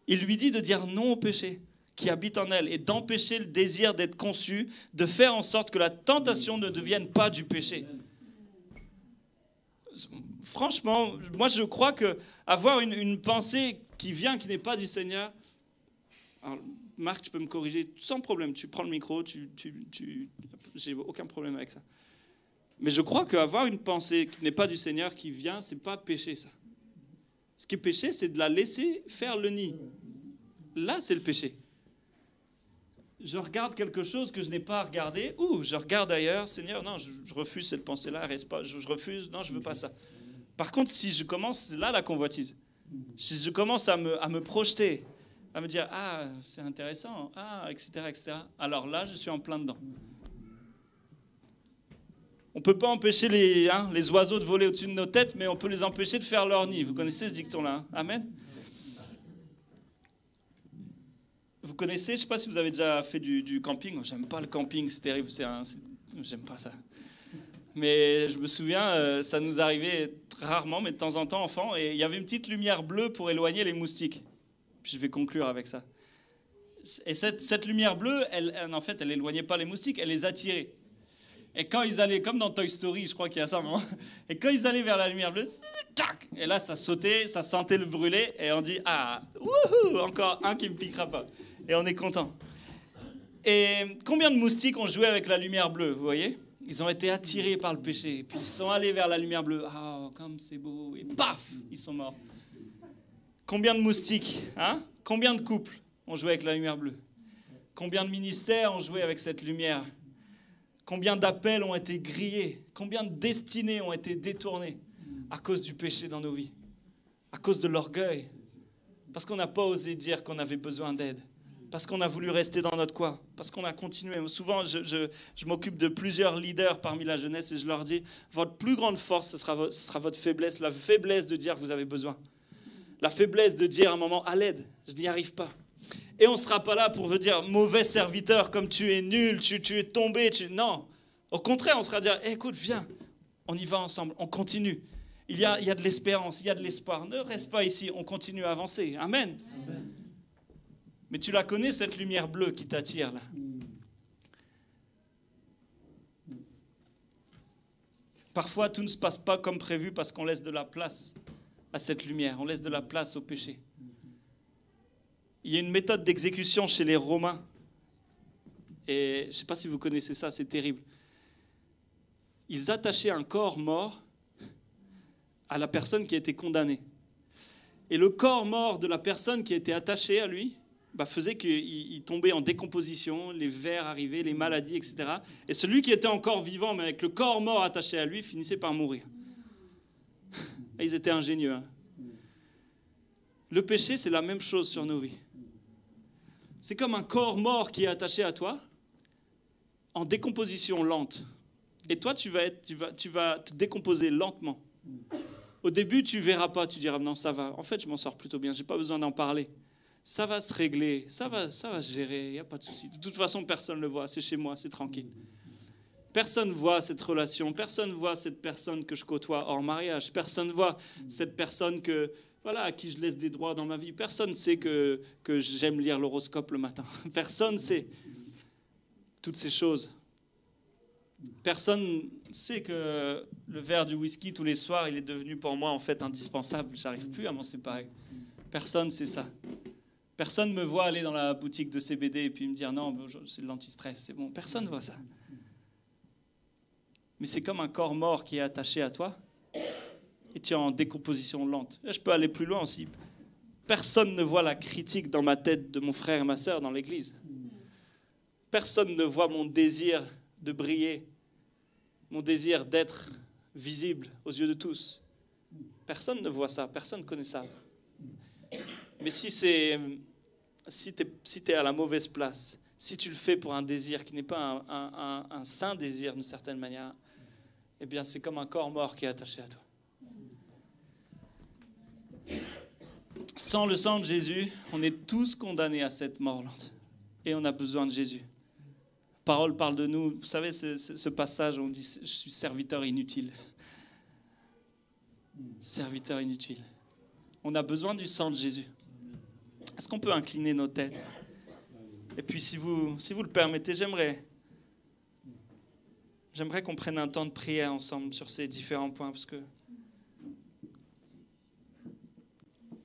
Speaker 7: Il lui dit de dire non au péché qui habite en elle et d'empêcher le désir d'être conçu, de faire en sorte que la tentation ne devienne pas du péché. Franchement, moi je crois qu'avoir une pensée qui vient, qui n'est pas du Seigneur... Alors, Marc, tu peux me corriger sans problème. Tu prends le micro, j'ai aucun problème avec ça. Mais je crois qu'avoir une pensée qui n'est pas du Seigneur, qui vient, c'est pas péché, ça. Ce qui est péché, c'est de la laisser faire le nid. Là, c'est le péché. Je regarde quelque chose que je n'ai pas regardé, ou je regarde ailleurs, Seigneur, non, je refuse cette pensée-là, reste pas, je refuse, non, je veux pas ça. Par contre, si je commence, c'est là la convoitise. Si je commence à me projeter, à me dire, ah, c'est intéressant, ah, etc., etc., alors là, je suis en plein dedans. On ne peut pas empêcher les oiseaux de voler au-dessus de nos têtes, mais on peut les empêcher de faire leur nid. Vous connaissez ce dicton-là, hein? Amen. Vous connaissez, je ne sais pas si vous avez déjà fait du camping. J'aime pas le camping, c'est terrible, j'aime pas ça. Mais je me souviens, ça nous arrivait rarement, mais de temps en temps, enfant, et il y avait une petite lumière bleue pour éloigner les moustiques. Puis je vais conclure avec ça. Et cette lumière bleue, en fait, elle éloignait pas les moustiques, elle les attirait. Et quand ils allaient, comme dans Toy Story, je crois qu'il y a ça, non? Et quand ils allaient vers la lumière bleue, tac, et là, ça sautait, ça sentait le brûler, et on dit, ah, wouhou, encore un qui ne me piquera pas. Et on est content. Et combien de moustiques ont joué avec la lumière bleue, vous voyez? Ils ont été attirés par le péché, et puis ils sont allés vers la lumière bleue. Ah, comme c'est beau, et paf, ils sont morts. Combien de moustiques, hein? Combien de couples ont joué avec la lumière bleue? Combien de ministères ont joué avec cette lumière? Combien d'appels ont été grillés? Combien de destinées ont été détournées à cause du péché dans nos vies? À cause de l'orgueil? Parce qu'on n'a pas osé dire qu'on avait besoin d'aide? Parce qu'on a voulu rester dans notre coin? Parce qu'on a continué? Souvent, je m'occupe de plusieurs leaders parmi la jeunesse et je leur dis, votre plus grande force, ce sera votre faiblesse, la faiblesse de dire que vous avez besoin. La faiblesse de dire à un moment, à l'aide, je n'y arrive pas. Et on ne sera pas là pour vous dire, mauvais serviteur, comme tu es nul, tu es tombé. Non, au contraire, on sera dire, écoute, viens, on y va ensemble, on continue. Il y a de l'espérance, il y a de l'espoir. Ne reste pas ici, on continue à avancer. Amen. Amen. Mais tu la connais, cette lumière bleue qui t'attire là? Parfois, tout ne se passe pas comme prévu parce qu'on laisse de la place à cette lumière, on laisse de la place au péché. Il y a une méthode d'exécution chez les Romains. Et je ne sais pas si vous connaissez ça, c'est terrible. Ils attachaient un corps mort à la personne qui a été condamnée. Et le corps mort de la personne qui était attachée à lui faisait qu'il tombait en décomposition, les vers arrivaient, les maladies, etc. Et celui qui était encore vivant, mais avec le corps mort attaché à lui, finissait par mourir. Et ils étaient ingénieux. Hein. Le péché, c'est la même chose sur nos vies. C'est comme un corps mort qui est attaché à toi, en décomposition lente. Et toi, tu vas te décomposer lentement. Au début, tu ne verras pas, tu diras, non, ça va. En fait, je m'en sors plutôt bien, je n'ai pas besoin d'en parler. Ça va se régler, ça va se gérer, il n'y a pas de souci. De toute façon, personne ne le voit, c'est chez moi, c'est tranquille. Personne ne voit cette relation, personne ne voit cette personne que je côtoie hors mariage, personne ne voit cette personne à qui je laisse des droits dans ma vie. Personne ne sait que j'aime lire l'horoscope le matin. Personne ne sait toutes ces choses. Personne ne sait que le verre du whisky tous les soirs, il est devenu pour moi en fait indispensable. J'arrive plus à m'en séparer. Personne sait ça. Personne ne me voit aller dans la boutique de CBD et puis me dire non, c'est de l'anti-stress, c'est bon. Personne ne voit ça. Mais c'est comme un corps mort qui est attaché à toi et tu es en décomposition lente. Et je peux aller plus loin aussi. Personne ne voit la critique dans ma tête de mon frère et ma sœur dans l'église. Personne ne voit mon désir de briller, mon désir d'être visible aux yeux de tous. Personne ne voit ça, personne ne connaît ça. Mais si t'es à la mauvaise place, si tu le fais pour un désir qui n'est pas un saint désir d'une certaine manière, eh bien c'est comme un corps mort qui est attaché à toi. Sans le sang de Jésus, on est tous condamnés à cette mort lente. Et on a besoin de Jésus. La parole parle de nous. Vous savez, ce passage où on dit « Je suis serviteur inutile ». Serviteur inutile. On a besoin du sang de Jésus. Est-ce qu'on peut incliner nos têtes? Et puis, si vous le permettez, j'aimerais qu'on prenne un temps de prière ensemble sur ces différents points, parce que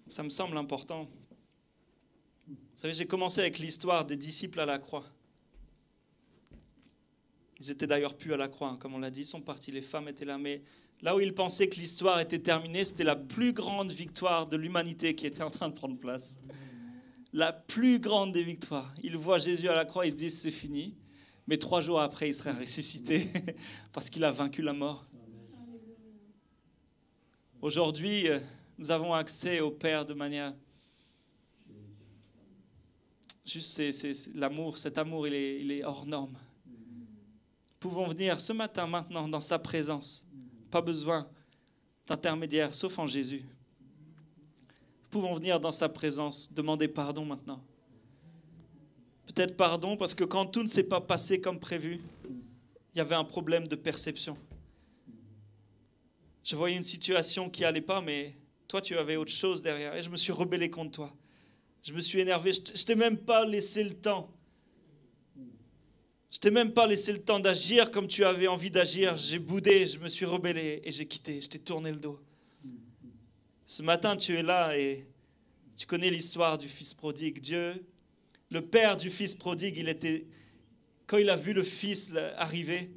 Speaker 7: ça me semble important. Vous savez, j'ai commencé avec l'histoire des disciples à la croix. Ils étaient d'ailleurs plus à la croix, hein, comme on l'a dit, ils sont partis, les femmes étaient là, mais là où ils pensaient que l'histoire était terminée, c'était la plus grande victoire de l'humanité qui était en train de prendre place. La plus grande des victoires. Ils voient Jésus à la croix, ils se disent c'est fini, mais 3 jours après, il serait ressuscité parce qu'il a vaincu la mort. Aujourd'hui, nous avons accès au Père de manière... Juste, c'est l'amour, cet amour, il est hors norme. Nous pouvons venir ce matin, maintenant, dans sa présence. Pas besoin d'intermédiaire, sauf en Jésus. Nous pouvons venir dans sa présence, demander pardon maintenant. Peut-être pardon parce que quand tout ne s'est pas passé comme prévu, il y avait un problème de perception. Je voyais une situation qui n'allait pas, mais toi, tu avais autre chose derrière. Et je me suis rebellé contre toi. Je me suis énervé. Je ne t'ai même pas laissé le temps. Je t'ai même pas laissé le temps d'agir comme tu avais envie d'agir. J'ai boudé, je me suis rebellé et j'ai quitté. Je t'ai tourné le dos. Ce matin, tu es là et tu connais l'histoire du fils prodigue. Dieu, le père du fils prodigue, quand il a vu le fils arriver,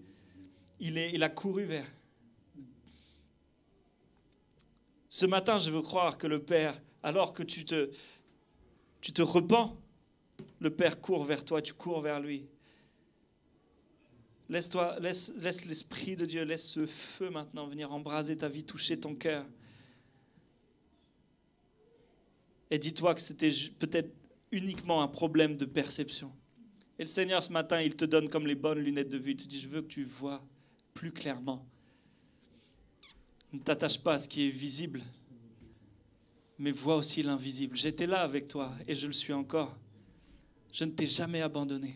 Speaker 7: il a couru vers. Ce matin, je veux croire que le père, alors que tu te repens, le père court vers toi, tu cours vers lui. Laisse l'Esprit de Dieu, laisse ce feu maintenant venir embraser ta vie, toucher ton cœur. Et dis-toi que c'était peut-être uniquement un problème de perception. Et le Seigneur, ce matin, il te donne comme les bonnes lunettes de vue. Il te dit, je veux que tu vois plus clairement. Ne t'attache pas à ce qui est visible, mais vois aussi l'invisible. J'étais là avec toi et je le suis encore. Je ne t'ai jamais abandonné.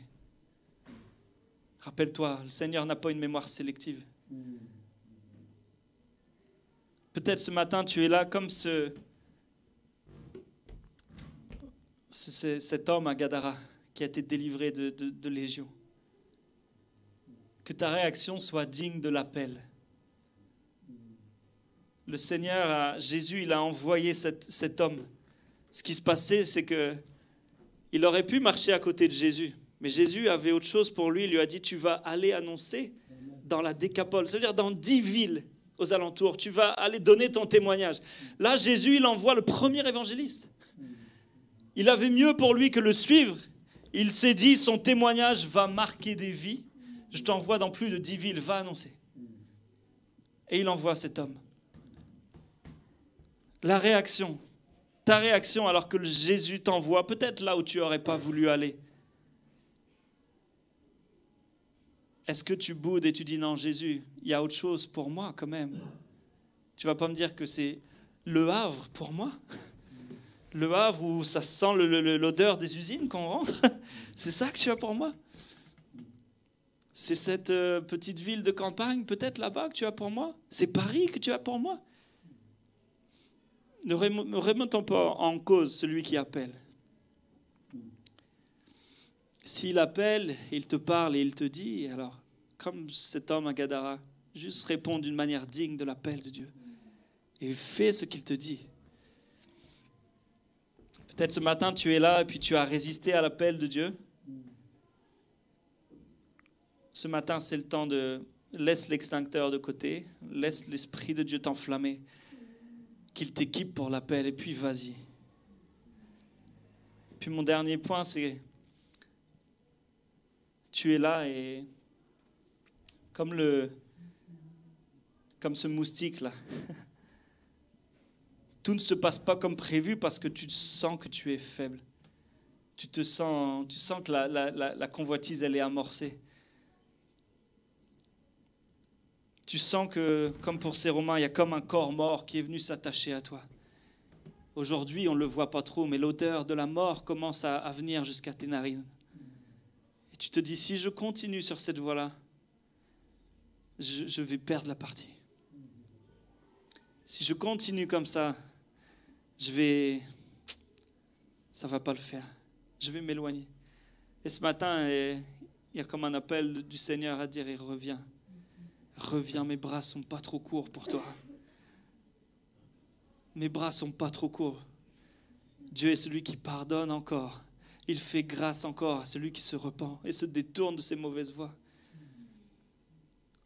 Speaker 7: Rappelle-toi, le Seigneur n'a pas une mémoire sélective. Peut-être ce matin, tu es là comme cet homme à Gadara qui a été délivré de légion. Que ta réaction soit digne de l'appel. Le Seigneur, Jésus, il a envoyé cet homme. Ce qui se passait, c'est qu'il aurait pu marcher à côté de Jésus. Mais Jésus avait autre chose pour lui. Il lui a dit, tu vas aller annoncer dans la Décapole. C'est-à-dire dans 10 villes aux alentours. Tu vas aller donner ton témoignage. Là, Jésus, il envoie le premier évangéliste. Il avait mieux pour lui que le suivre. Il s'est dit, son témoignage va marquer des vies. Je t'envoie dans plus de 10 villes, va annoncer. Et il envoie cet homme. La réaction, ta réaction alors que Jésus t'envoie, peut-être là où tu n'aurais pas voulu aller. Est-ce que tu boudes et tu dis non, Jésus, il y a autre chose pour moi quand même. Tu ne vas pas me dire que c'est le Havre pour moi. Le Havre où ça sent l'odeur des usines quand on rentre. C'est ça que tu as pour moi. C'est cette petite ville de campagne, peut-être là-bas, que tu as pour moi. C'est Paris que tu as pour moi. Ne remettons pas en cause celui qui appelle. S'il appelle, il te parle et il te dit, alors, comme cet homme à Gadara, juste réponds d'une manière digne de l'appel de Dieu. Et fais ce qu'il te dit. Peut-être ce matin, tu es là et puis tu as résisté à l'appel de Dieu. Ce matin, c'est le temps de... Laisse l'extincteur de côté. Laisse l'Esprit de Dieu t'enflammer. Qu'il t'équipe pour l'appel et puis vas-y. Puis mon dernier point, c'est... Tu es là et... Comme ce moustique là. Tout ne se passe pas comme prévu parce que tu sens que tu es faible. Tu sens que la convoitise, elle est amorcée. Tu sens que, comme pour ces Romains, il y a comme un corps mort qui est venu s'attacher à toi. Aujourd'hui, on ne le voit pas trop, mais l'odeur de la mort commence à venir jusqu'à tes narines. Et tu te dis, si je continue sur cette voie-là, je vais perdre la partie. Si je continue comme ça, ça ne va pas le faire. Je vais m'éloigner. Et ce matin, il y a comme un appel du Seigneur à dire, reviens. Reviens, mes bras ne sont pas trop courts pour toi. Mes bras ne sont pas trop courts. Dieu est celui qui pardonne encore. Il fait grâce encore à celui qui se repent et se détourne de ses mauvaises voies.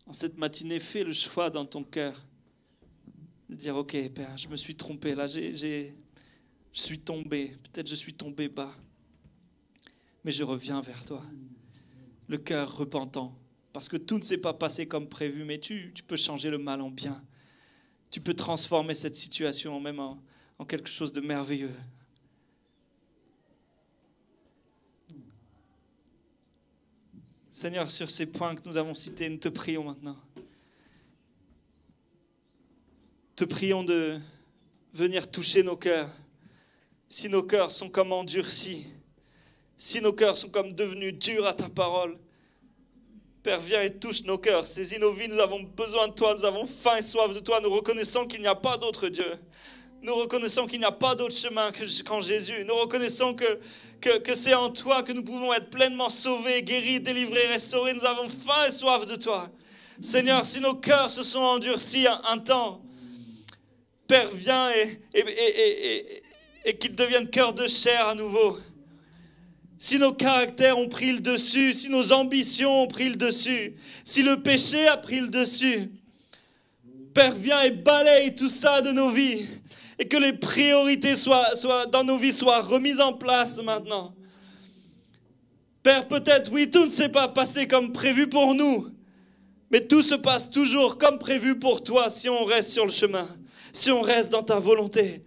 Speaker 7: En cette matinée, fais le choix dans ton cœur de dire, ok Père, je me suis trompé là, je suis tombé, peut-être je suis tombé bas, mais je reviens vers toi, le cœur repentant, parce que tout ne s'est pas passé comme prévu, mais tu peux changer le mal en bien, tu peux transformer cette situation même en quelque chose de merveilleux. Seigneur, sur ces points que nous avons cités, nous te prions maintenant. Te prions de venir toucher nos cœurs. Si nos cœurs sont comme endurcis, si nos cœurs sont comme devenus durs à ta parole, Père, viens et touche nos cœurs. Saisis nos vies, nous avons besoin de toi, nous avons faim et soif de toi. Nous reconnaissons qu'il n'y a pas d'autre Dieu. Nous reconnaissons qu'il n'y a pas d'autre chemin qu'en Jésus. Nous reconnaissons que c'est en toi que nous pouvons être pleinement sauvés, guéris, délivrés, restaurés. Nous avons faim et soif de toi. Seigneur, si nos cœurs se sont endurcis un temps, Père, viens et qu'ils deviennent cœurs de chair à nouveau. Si nos caractères ont pris le dessus, si nos ambitions ont pris le dessus, si le péché a pris le dessus, Père, viens et balaye tout ça de nos vies. Et que les priorités dans nos vies soient remises en place maintenant. Père, peut-être, oui, tout ne s'est pas passé comme prévu pour nous. Mais tout se passe toujours comme prévu pour toi si on reste sur le chemin. Si on reste dans ta volonté.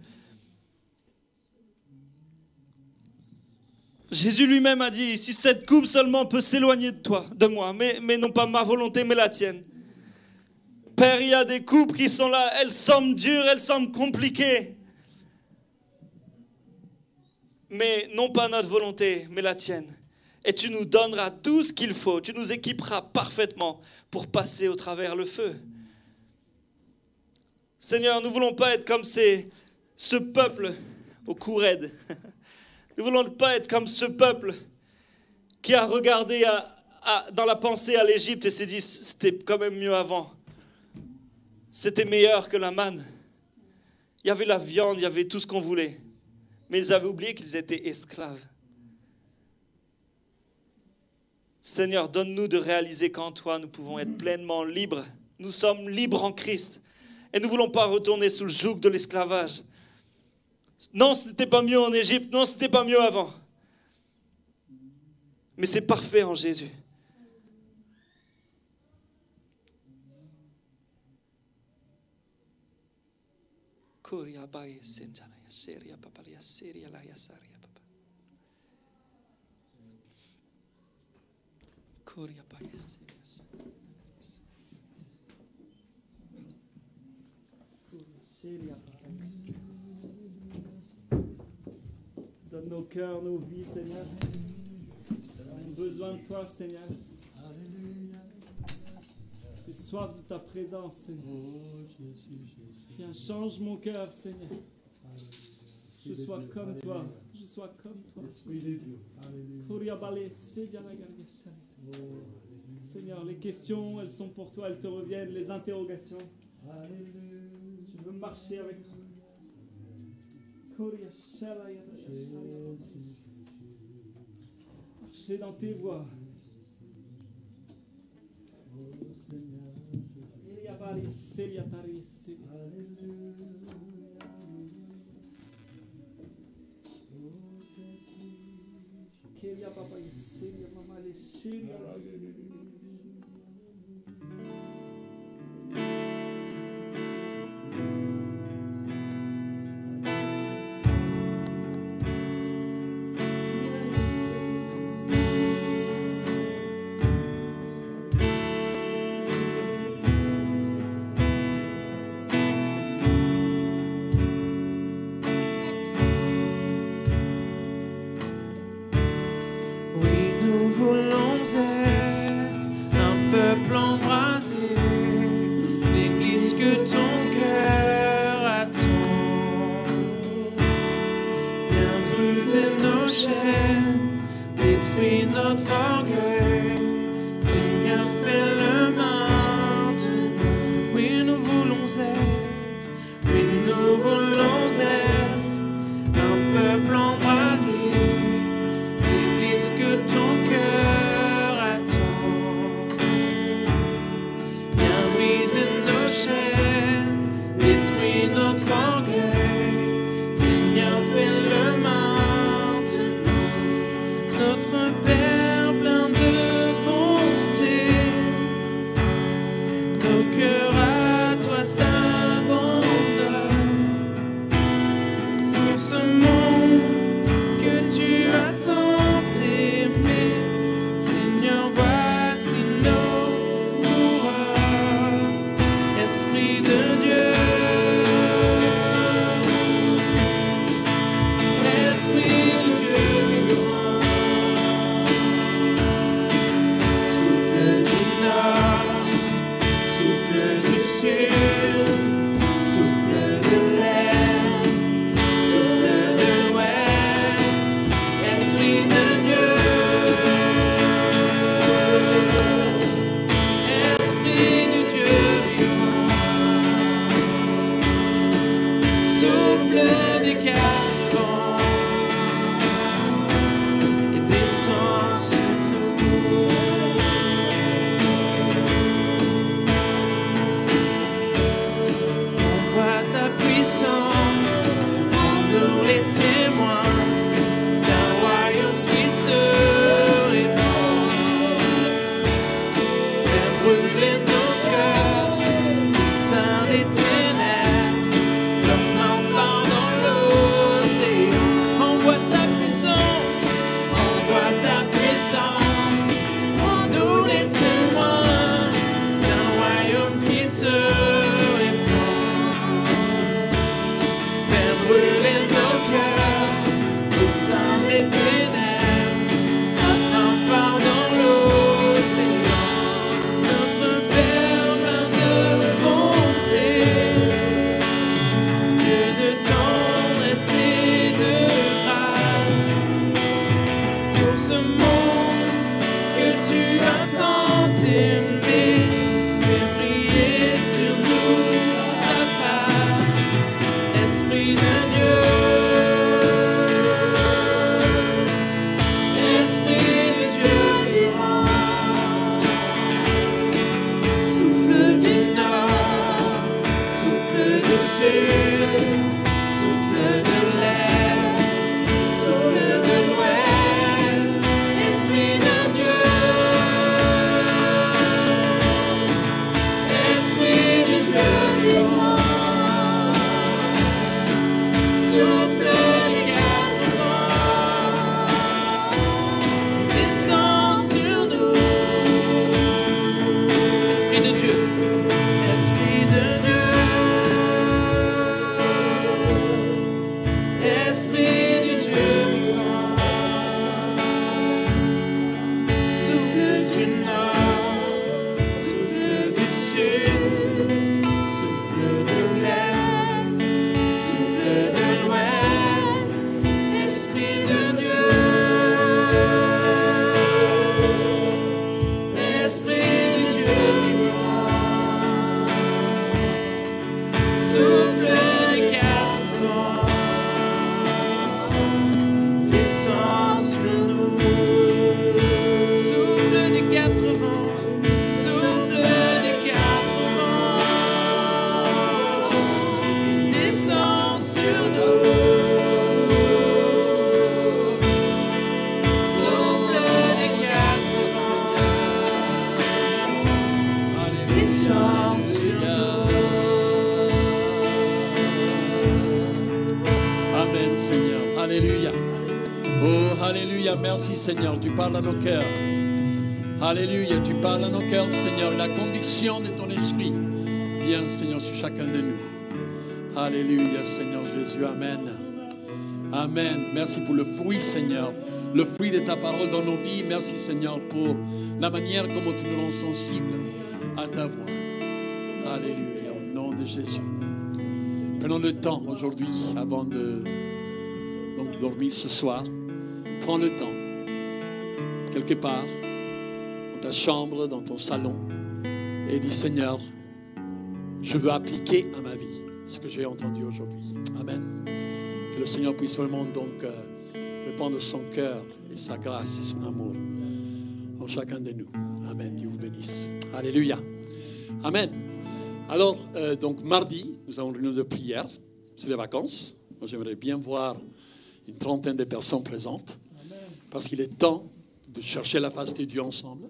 Speaker 7: Jésus lui-même a dit, si cette coupe seulement peut s'éloigner de moi, mais non pas ma volonté, mais la tienne. Père, il y a des coupes qui sont là, elles semblent dures, elles semblent compliquées. Mais non pas notre volonté, mais la tienne. Et tu nous donneras tout ce qu'il faut, tu nous équiperas parfaitement pour passer au travers le feu. Seigneur, nous ne voulons pas être comme ce peuple au cou raide. Nous ne voulons pas être comme ce peuple qui a regardé dans la pensée à l'Égypte et s'est dit, c'était quand même mieux avant. C'était meilleur que la manne. Il y avait la viande, il y avait tout ce qu'on voulait. Mais ils avaient oublié qu'ils étaient esclaves. Seigneur, donne-nous de réaliser qu'en toi, nous pouvons être pleinement libres. Nous sommes libres en Christ. Et nous ne voulons pas retourner sous le joug de l'esclavage. Non, ce n'était pas mieux en Égypte. Non, ce n'était pas mieux avant. Mais c'est parfait en Jésus. Donne nos cœurs, nos vies, Seigneur. On a besoin de toi, Seigneur. J'ai soif de ta présence, Seigneur. Viens, change mon cœur, Seigneur. Je sois comme toi. Je sois comme toi. Seigneur, les questions, elles sont pour toi, elles te reviennent. Les interrogations. Je veux marcher avec toi.
Speaker 2: Marchez dans tes voies.
Speaker 8: Détruis notre orgueil, Seigneur, fais-le maintenant. Oui, nous voulons être, un peuple embrasé, l'Église que ton cœur attend. Viens briser nos chaînes, détruis notre orgueil, Seigneur, fais-le maintenant. Notre Père plein de bonté, nos cœurs à toi s'abandonnent. Pour ce monde que tu as tant aimé, Seigneur, voici nos couronnes. Esprit de Dieu, Esprit de Dieu. Souffle de l'Est, souffle de l'Ouest, Esprit de Dieu, Esprit de Dieu vivant, souffle des quatre vents et descend sur nous. Ta puissance, en nous les témoins d'un royaume qui se répand. Fais brûler nos cœurs au sein des ténèbres, comme un phare dans l'océan. Envoie ta puissance, en nous les témoins d'un royaume qui se répand. Brûler nos cœurs au sein des ténèbres, un phare dans l'océan. Notre Père plein de bonté, Dieu de tendresse et de grâce, pour ce monde que tu as tant aimé, fais briller sur nous ta face, Esprit de Dieu, Esprit de Dieu vivant, souffle du nord, souffle du sud, souffle de l'est, souffle de l'ouest, Esprit de Dieu, Esprit de Dieu vivant. Souffle des quatre vents et descend sur nous. Esprit de Dieu, Esprit de Dieu, Esprit de Dieu vivant. Souffle du nord, souffle du sud, souffle de l'est, souffle de l'ouest, Esprit de Dieu, Esprit de Dieu vivant, souffle des quatre vents
Speaker 2: descends sur nous.
Speaker 1: Amen, Seigneur. Alléluia. Oh, alléluia. Merci, Seigneur. Tu parles à nos cœurs. Alléluia. Tu parles à nos cœurs, Seigneur. La conviction de ton esprit vient, Seigneur, sur chacun de nous. Alléluia, Seigneur Jésus. Amen. Amen. Merci pour le fruit, Seigneur. Le fruit de ta parole dans nos vies. Merci, Seigneur, pour la manière comment tu nous rends sensibles à ta voix. Alléluia. Au nom de Jésus. Prenons le temps aujourd'hui, avant de dormir ce soir. Prends le temps, quelque part, dans ta chambre, dans ton salon, et dis, Seigneur, je veux appliquer à ma vie ce que j'ai entendu aujourd'hui. Amen. Que le Seigneur puisse vraiment donc répandre son cœur et sa grâce et son amour en chacun de nous. Amen. Dieu vous bénisse. Alléluia. Amen. Alors, donc mardi, nous avons une réunion de prière. C'est les vacances. Moi, j'aimerais bien voir une trentaine de personnes présentes. Parce qu'il est temps de chercher la face de Dieu ensemble.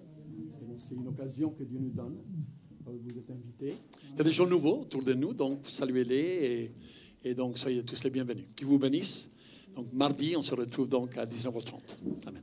Speaker 1: C'est une occasion que Dieu nous donne. Vous êtes invités. Il y a des gens nouveaux autour de nous, donc saluez-les et donc soyez tous les bienvenus. Dieu vous bénisse. Donc mardi, on se retrouve donc à 19h30. Amen.